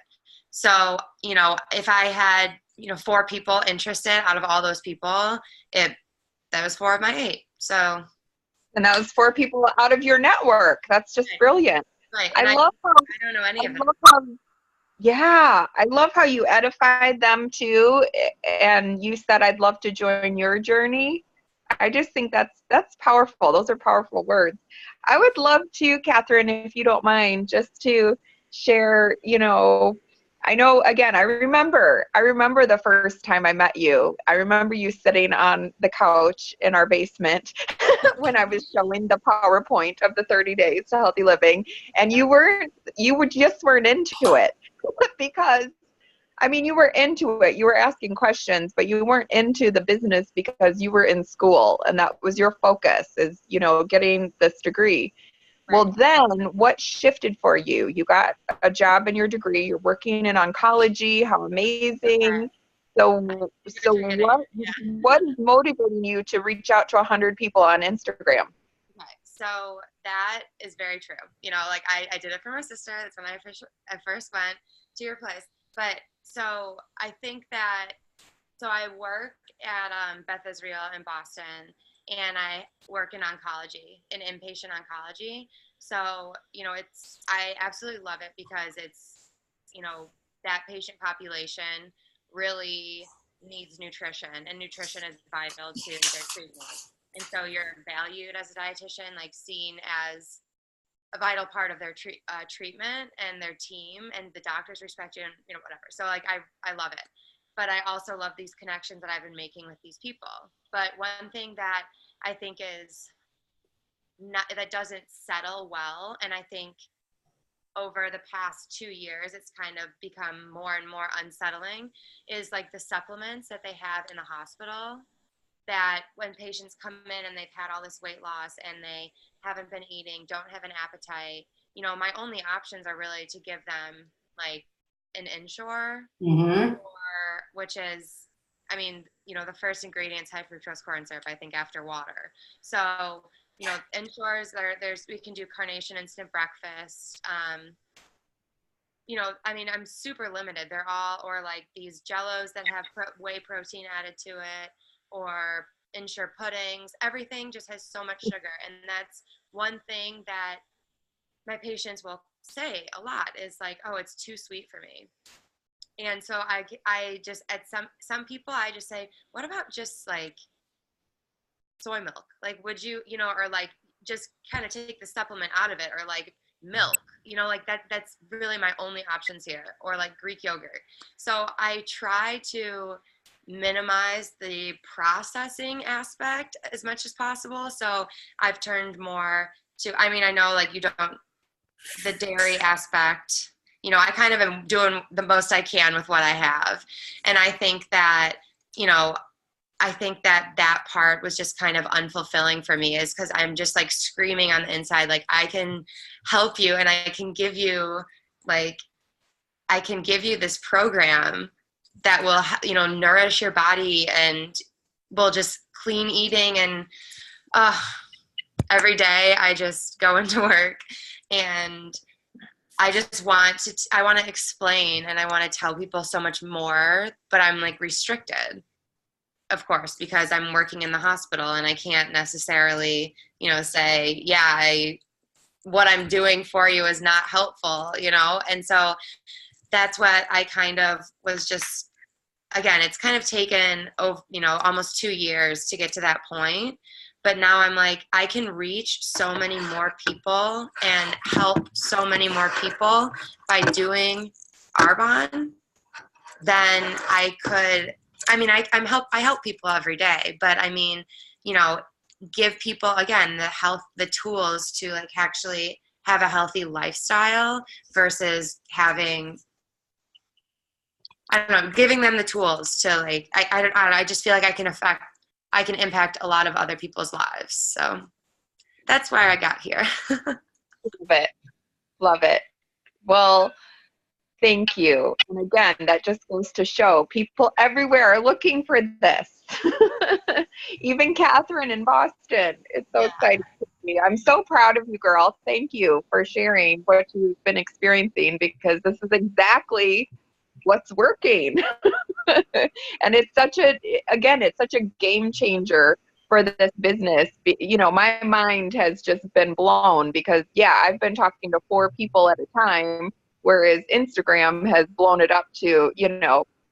So, you know, if I had, 4 people interested out of all those people, that was 4 of my 8. So. And that was 4 people out of your network. That's just brilliant. Right. I don't know any of them. Yeah, I love how you edified them too, and you said, I'd love to join your journey. I just think that's powerful. Those are powerful words. I would love to, Kathryn, if you don't mind, just to share, I know, again, I remember the first time I met you. I remember you sitting on the couch in our basement when I was showing the PowerPoint of the 30 days to healthy living, and you just weren't into it because, I mean, you were into it. You were asking questions, but you weren't into the business because you were in school, and that was your focus is, getting this degree. Well, then what shifted for you? You got a job in your degree. You're working in oncology. How amazing. So what is motivating you to reach out to 100 people on Instagram? Okay, so that is very true. Like I did it for my sister. That's when I first went to your place. But so I think that, so I work at Beth Israel in Boston, and I work in oncology, in inpatient oncology. So, I absolutely love it because it's, that patient population really needs nutrition, and nutrition is vital to their treatment. And so you're valued as a dietitian, like seen as a vital part of their treatment and their team, and the doctors respect you, and whatever. So like I love it, but I also love these connections that I've been making with these people. But one thing that I think is not, that doesn't settle well, and I think over the past 2 years it's kind of become more and more unsettling, is like the supplements that they have in the hospital, that when patients come in and they've had all this weight loss and they haven't been eating, don't have an appetite, my only options are really to give them like an Ensure, or which is, the first ingredient is high fructose corn syrup, I think, after water. So, Ensures, we can do Carnation instant breakfast. I'm super limited. They're all, or like these Jellos that have whey protein added to it, or Ensure puddings. Everything just has so much sugar, and that's one thing that my patients will say a lot, is like, oh, it's too sweet for me. And so I just, at some people, I just say, what about just like soy milk? Like, would you, or like just kind of take the supplement out of it, or like milk, like that's really my only options here, or like Greek yogurt. So I try to minimize the processing aspect as much as possible. So I've turned more to, I know like you don't, the dairy aspect, I kind of am doing the most I can with what I have. And I think that, that part was just kind of unfulfilling for me, is because I'm just like screaming on the inside, like I can help you, and I can give you this program that will, nourish your body, and will just clean eating. And every day I just go into work, and I just want to explain, and I want to tell people so much more, but I'm like restricted, of course, because I'm working in the hospital, and I can't necessarily, say, yeah, what I'm doing for you is not helpful, And so that's what I kind of was just, again, it's kind of taken, almost 2 years to get to that point. But now I'm like, I can reach so many more people and help so many more people by doing Arbonne than I could. I help people every day, but give people, again, the tools to like actually have a healthy lifestyle, versus having, giving them the tools to like, I don't know, I just feel like I can impact a lot of other people's lives. So that's where I got here. Love it. Love it. Well, thank you. And again, that just goes to show people everywhere are looking for this. Even Kathryn in Boston. It's so exciting to see. I'm so proud of you, girl. Thank you for sharing what you've been experiencing, because this is exactly what's working. And it's such a game changer for this business. My mind has just been blown, because I've been talking to 4 people at a time, whereas Instagram has blown it up to,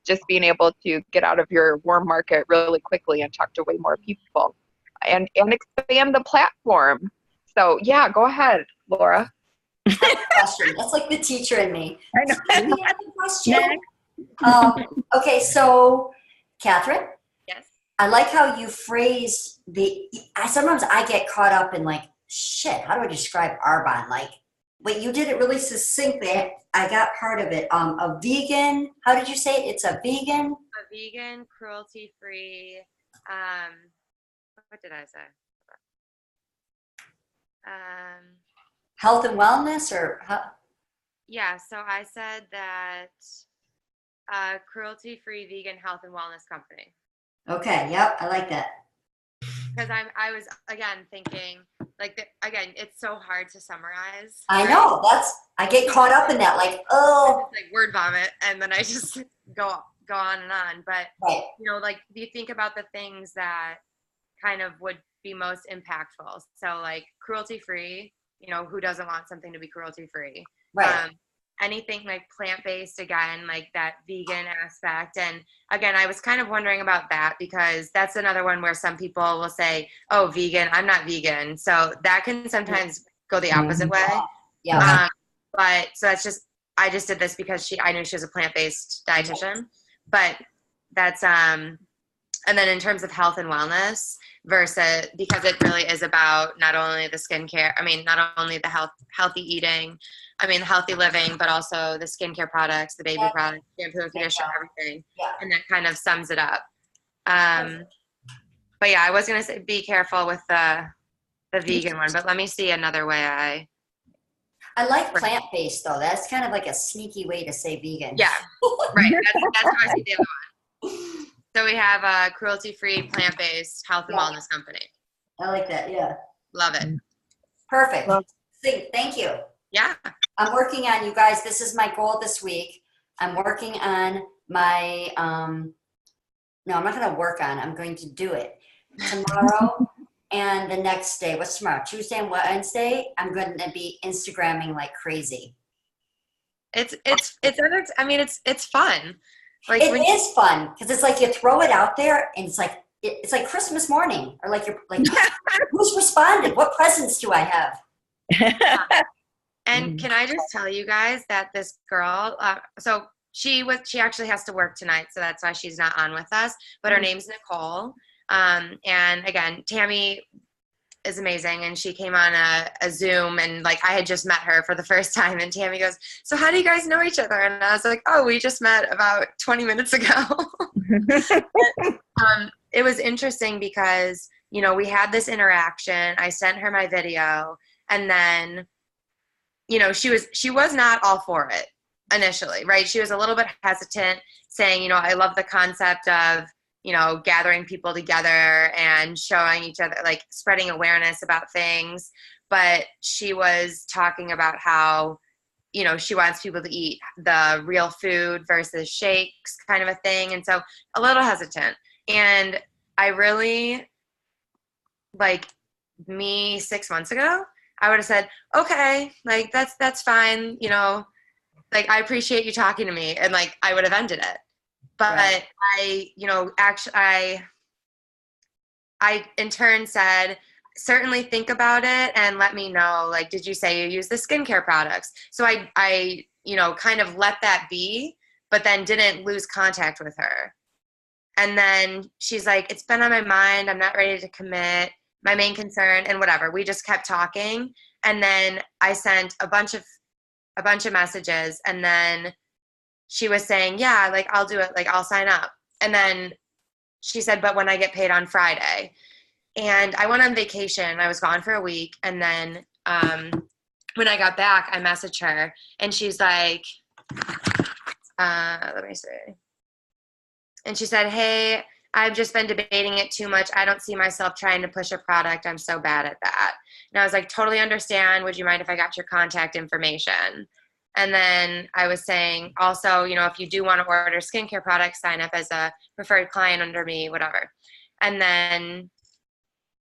just being able to get out of your warm market really quickly and talk to way more people, and expand the platform. So go ahead, Laura. Question. That's like the teacher in me. I know. Any other question? Okay, so Kathryn? Yes. I like how you phrase sometimes I get caught up in like, shit, how do I describe Arbonne? Like, but you did it really succinctly. I got part of it. A vegan, how did you say it? It's a vegan? A vegan, cruelty-free, what did I say? health and wellness or how? Yeah, so I said that cruelty-free vegan health and wellness company. Okay, yep, I like that. Because I was again thinking again, it's so hard to summarize. I right? know, I get caught up in that, like, oh, It's like word vomit, and then I just go on and on. But right, like if you think about the things that kind of would be most impactful, so like cruelty-free. Who doesn't want something to be cruelty-free? right. Anything like plant-based, again, like that vegan aspect. And again, I was kind of wondering about that because that's another one where some people will say, oh, vegan, I'm not vegan. So that can sometimes go the opposite way. Yeah. But so I just did this because I knew she was a plant-based dietitian. But that's, and then in terms of health and wellness versus, because it really is about not only the skincare, not only the healthy eating, healthy living, but also the skincare products, the baby products, shampoo, conditioner, everything. Yeah. And that kind of sums it up. But yeah, I was going to say, be careful with the vegan one, but let me see another way I like plant-based though. That's kind of like a sneaky way to say vegan. Yeah, right. That's how I see the other one. So we have a cruelty-free, plant-based health and wellness company. I like that, yeah. Love it. Perfect. Thank you. Yeah. I'm working on, you guys, this is my goal this week. I'm working on my, no, I'm not going to work on it. I'm going to do it. Tomorrow and the next day, what's tomorrow? Tuesday and Wednesday, I'm going to be Instagramming like crazy. It's fun. Like it is fun because it's like you throw it out there and it's like Christmas morning or like you're like, who's responded? What presents do I have? And can I just tell you guys that this girl, so she actually has to work tonight, so that's why she's not on with us, but her name's Nicole. And again, Tammy is amazing, and she came on a Zoom, and like I had just met her for the first time, and Tammy goes, so how do you guys know each other? And I was like, oh, we just met about 20 minutes ago. It was interesting because, we had this interaction. I sent her my video, and then she was not all for it initially, right? She was a little bit hesitant, saying, I love the concept of, gathering people together and showing each other, like spreading awareness about things. But she was talking about how, she wants people to eat the real food versus shakes kind of a thing. And so a little hesitant. And I really, like me 6 months ago, I would have said, okay, like that's fine. Like I appreciate you talking to me. And like, I would have ended it. But right. I in turn said, certainly think about it and let me know, like, did you say you use the skincare products? So I kind of let that be, but then didn't lose contact with her. And then she's like, it's been on my mind. I'm not ready to commit. My main concern and whatever. We just kept talking. And then I sent a bunch of messages, and then she was saying, yeah, like I'll do it. Like I'll sign up. And then she said, but when I get paid on Friday. And I went on vacation. I was gone for a week. And then when I got back, I messaged her, and she's like, let me see. And she said, hey, I've just been debating it too much. I don't see myself trying to push a product. I'm so bad at that. And I was like, totally understand. Would you mind if I got your contact information? And then I was saying also, if you do want to order skincare products, sign up as a preferred client under me, whatever. And then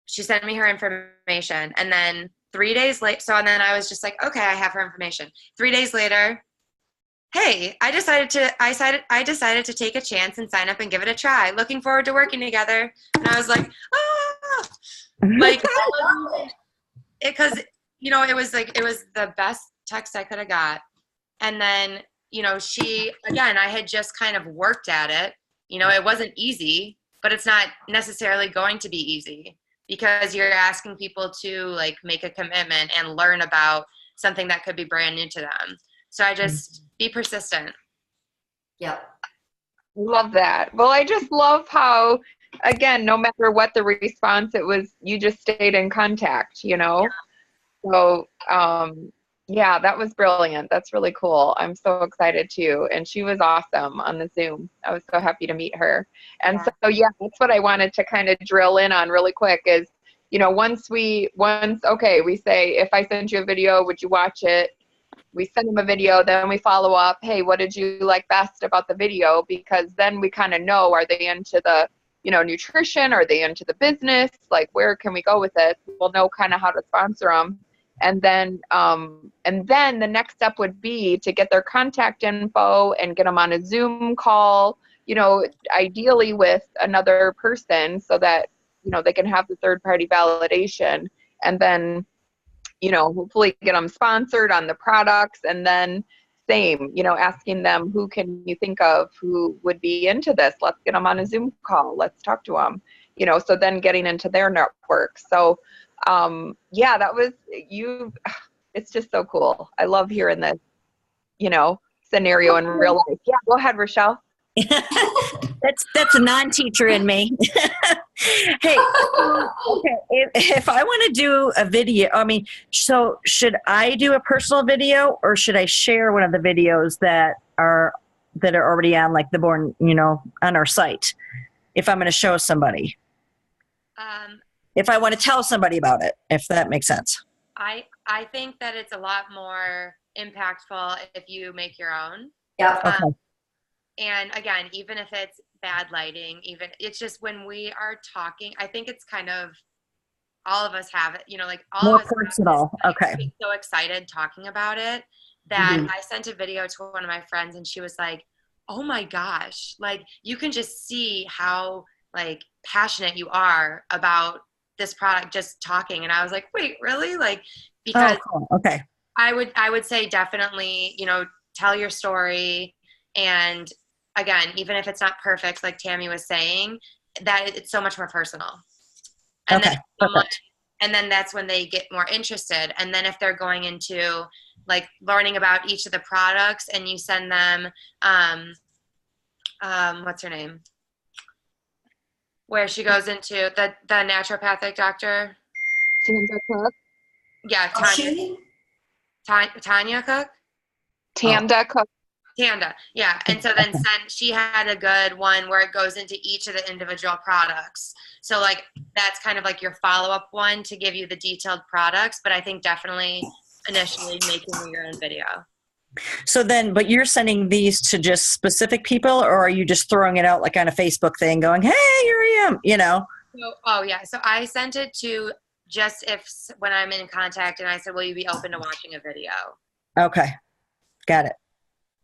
she sent me her information. And then 3 days later, and then I was just like, okay, I have her information. 3 days later, hey, I decided to take a chance and sign up and give it a try. Looking forward to working together. And I was like, ah, like, because it was the best text I could have got. And then, she, again, I had just kind of worked at it. It wasn't easy, but it's not necessarily going to be easy because you're asking people to like make a commitment and learn about something that could be brand new to them. So I just be persistent. Yep. Love that. Well, I just love how, again, no matter what the response, it was, you just stayed in contact, Yeah. So, yeah, that was brilliant. That's really cool. I'm so excited too. And she was awesome on the Zoom. I was so happy to meet her. And so, yeah, that's what I wanted to kind of drill in on really quick is, you know, okay, we say, if I send you a video, would you watch it? We send them a video, then we follow up. Hey, what did you like best about the video? Because then we kind of know, are they into the, you know, nutrition? Are they into the business? Like, where can we go with it? We'll know kind of how to sponsor them. And then the next step would be to get their contact info and get them on a Zoom call, you know, ideally with another person so that, you know, they can have the third party validation, and then, you know, hopefully get them sponsored on the products. And then same, you know, asking them, who can you think of who would be into this? Let's get them on a Zoom call. Let's talk to them, you know, so then getting into their network. So, yeah, it's just so cool. I love hearing this, you know, scenario in real life. Yeah, go ahead, Rochelle. That's a non-teacher in me. Hey, okay, if I want to do a video, I mean, so should I do a personal video or should I share one of the videos that are already on like the Born, you know, on our site? If I'm going to show somebody, if I want to tell somebody about it, if that makes sense. I think that it's a lot more impactful if you make your own. Yeah. Okay. And again, even if it's bad lighting, it's just when we are talking, I think it's kind of, all of us have it, you know, like all more of us personal. Okay. so excited talking about it that I sent a video to one of my friends and she was like, oh my gosh, like you can just see how like passionate you are about this product just talking. And I was like, wait, really? Like, because cool. Okay. I would say definitely, you know, tell your story. And again, even if it's not perfect, like Tammy was saying, that it's so much more personal. And okay. then that's when they get more interested. And then if they're going into like learning about each of the products and you send them, what's her name? Where she goes into the naturopathic doctor. Tanda Cook. Yeah, Tanya Cook? Tanda Cook. Tanda, yeah. And so then she had a good one where it goes into each of the individual products. So like that's kind of like your follow-up one to give you the detailed products. But I think definitely initially making your own video. So then, but you're sending these to just specific people, or are you just throwing it out like on a Facebook thing going, hey, here I am, you know? So I sent it to just when I'm in contact and I said, will you be open to watching a video? Okay. Got it.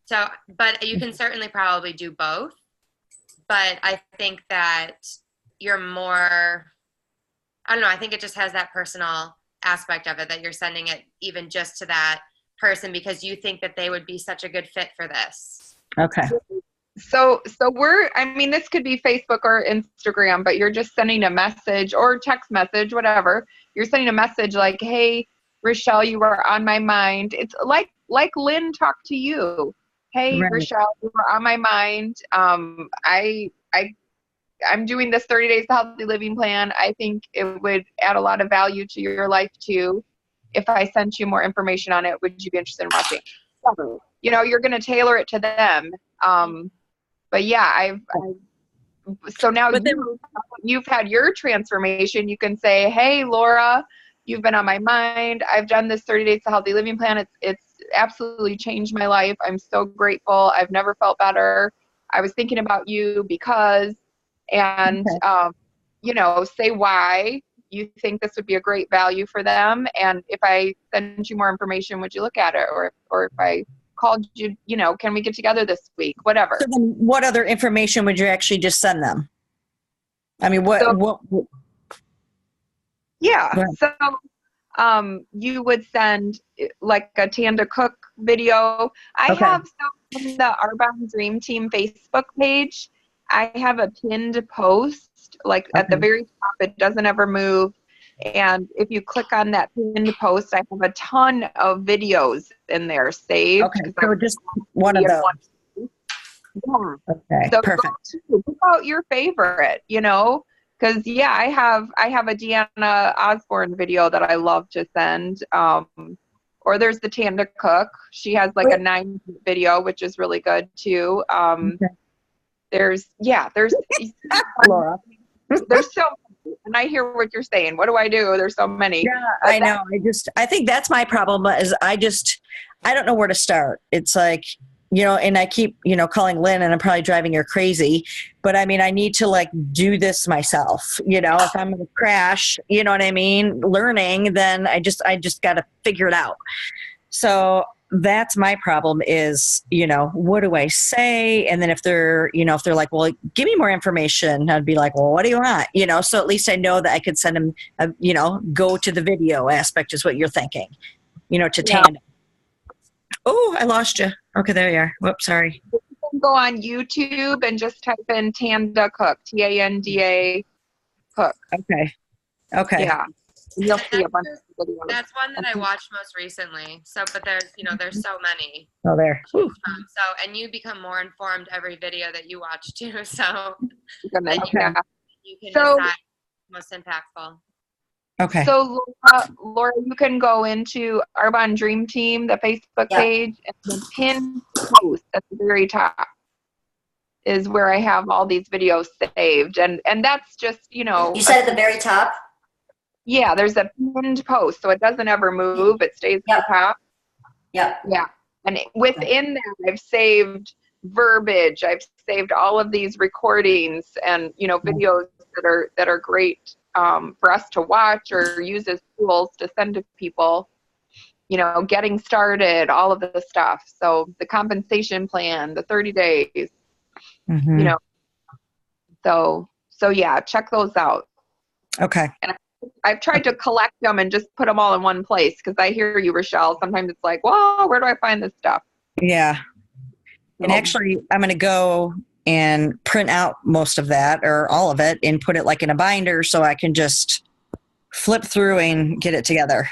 So, but you can certainly probably do both. But I think that you're more, I don't know, I think it just has that personal aspect of it that you're sending it even just to that person because you think that they would be such a good fit for this. Okay. So this could be Facebook or Instagram, but you're just sending a message or text message, whatever. You're sending a message like, hey, Rochelle, you were on my mind. It's like Lynn talked to you. Hey, right. Rochelle, you were on my mind. I'm doing this 30 days to healthy living plan. I think it would add a lot of value to your life too. If I sent you more information on it, would you be interested in watching? You know, you're going to tailor it to them. But yeah, so now you've had your transformation. You can say, hey, Laura, you've been on my mind. I've done this 30 days to healthy living plan. It's absolutely changed my life. I'm so grateful. I've never felt better. I was thinking about you because, and, you know, say why you think this would be a great value for them. And if I send you more information, would you look at it? Or if I called you, you know, can we get together this week? Whatever. So then what other information would you actually just send them? I mean, yeah. So you would send like a Tanda Cook video. I have some on the Arbonne Dream Team Facebook page. I have a pinned post, like at the very top, it doesn't ever move. And if you click on that pinned post, I have a ton of videos in there saved. Okay, so just one of those. Yeah. Okay, so perfect. Pick out your favorite, you know. Because yeah, I have a Deanna Osborne video that I love to send. Or there's the Tanda Cook. She has like a 9-minute video, which is really good too. Okay. There's Laura. there's so many, and I hear what you're saying. What do I do? There's so many. Yeah, I know. I think that's my problem is I don't know where to start. It's like, and I keep, calling Lynn, and I'm probably driving her crazy, but I mean, I need to like do this myself, if I'm going to crash, you know what I mean? Learning, then I just got to figure it out. So that's my problem is, what do I say? And then if they're like, well, give me more information, I'd be like, well, what do you want? So at least I know that I could send them, go to the video aspect is what you're thinking, to Tanda. Oh, I lost you. Okay, there you are. Whoops, sorry. You can go on YouTube and just type in Tanda Cook, Tanda Cook. Okay. Yeah. You'll see a bunch of videos. That's one that I watched most recently. So, but there's so many. Oh, there. And you become more informed every video that you watch too. So, you can decide most impactful. Okay. So Laura, you can go into Arbonne Dream Team, the Facebook page, and the pinned post at the very top is where I have all these videos saved. And that's just, You said at the very top? Yeah, there's a pinned post, so it doesn't ever move. It stays at the top. Yeah. Yeah. And within that, I've saved verbiage. I've saved all of these recordings and, videos that are great for us to watch or use as tools to send to people, getting started, all of the stuff. So the compensation plan, the 30 days, so yeah, check those out. Okay. And I've tried to collect them and just put them all in one place because I hear you, Rochelle. Sometimes it's like, well, where do I find this stuff? Yeah. And actually, I'm going to go and print out most of that or all of it and put it like in a binder so I can just flip through and get it together,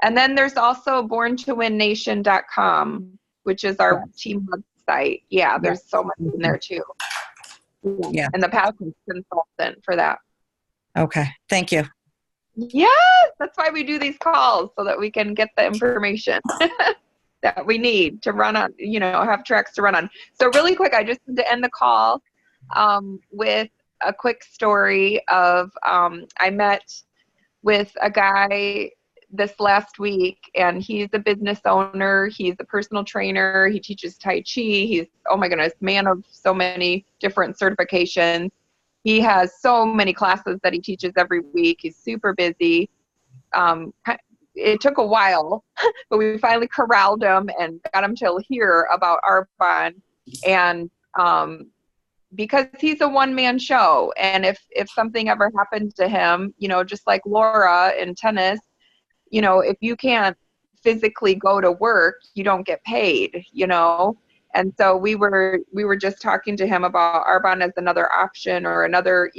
And then there's also borntowinnation.com, which is our team website. Yeah, there's so much in there too. Yeah. And the passion consultant for that. Okay. Thank you. Yes, that's why we do these calls so that we can get the information that we need to run on, have tracks to run on. So really quick, I just need to end the call with a quick story of I met with a guy this last week, and he's a business owner. He's a personal trainer. He teaches Tai Chi. He's, oh my goodness, man of so many different certifications. He has so many classes that he teaches every week. He's super busy. It took a while, but we finally corralled him and got him to hear about Arbonne. And because he's a one-man show, and if something ever happened to him, just like Laura in tennis, if you can't physically go to work, you don't get paid, And so we were just talking to him about Arbonne as another option or another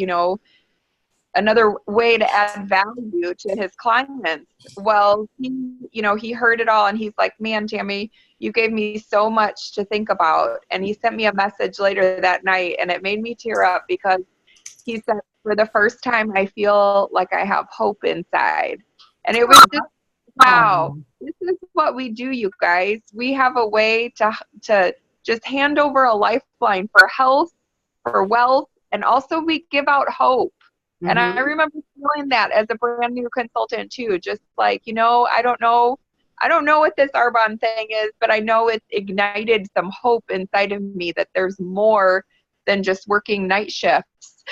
way to add value to his clients. Well, he heard it all, and he's like, man, Tammy, you gave me so much to think about. And he sent me a message later that night, and it made me tear up because he said, for the first time, I feel like I have hope inside. And it was just, wow, this is what we do, you guys. We have a way to just hand over a lifeline for health, for wealth, and also we give out hope. And I remember feeling that as a brand new consultant too, just like, I don't know what this Arbonne thing is, but I know it ignited some hope inside of me that there's more than just working night shifts.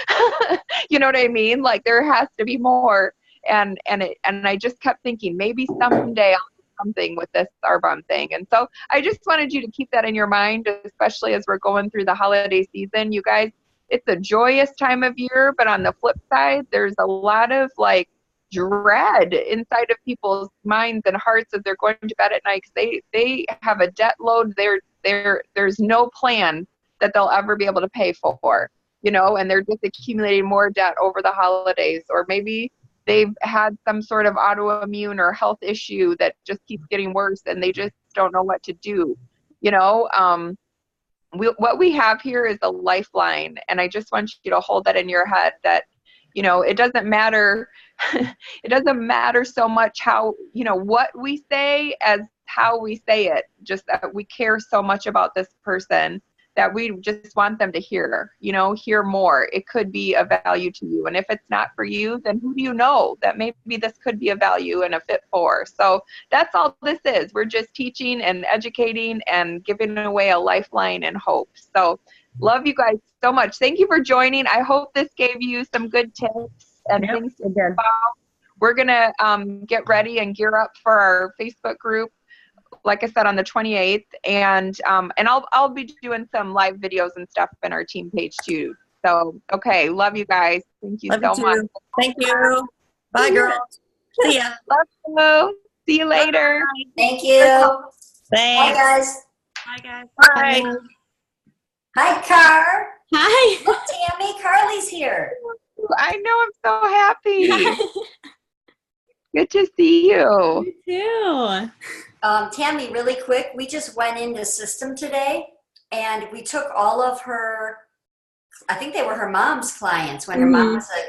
You know what I mean? Like there has to be more. And I just kept thinking maybe someday I'll do something with this Arbonne thing. And so I just wanted you to keep that in your mind, especially as we're going through the holiday season. You guys, it's a joyous time of year, but on the flip side, there's a lot of like dread inside of people's minds and hearts as they're going to bed at night because they have a debt load. There's no plan that they'll ever be able to pay for, and they're just accumulating more debt over the holidays, or maybe they've had some sort of autoimmune or health issue that just keeps getting worse and they just don't know what to do, what we have here is a lifeline. And I just want you to hold that in your head that, you know, it doesn't matter. It doesn't matter so much how, you know, what we say as how we say it. Just that we care so much about this person that we just want them to hear, you know, hear more. It could be a value to you. And if it's not for you, then who do you know that maybe this could be a value and a fit for? So that's all this is. We're just teaching and educating and giving away a lifeline and hope. So love you guys so much. Thank you for joining. I hope this gave you some good tips and things to think about. We're going to get ready and gear up for our Facebook group, like I said, on the 28th, and I'll be doing some live videos and stuff in our team page too. So, okay, love you guys. Thank you so much. Thank you. Bye, girls. See ya. Love you. See you later. Thank you. Thanks. Bye, guys. Bye, guys. Bye. Hi, Car. Hi. Look, Tammy, Carly's here. I know, I'm so happy. Good to see you. You too. Tammy, really quick, we just went into system today and we took all of her, I think they were her mom's clients when her mom was a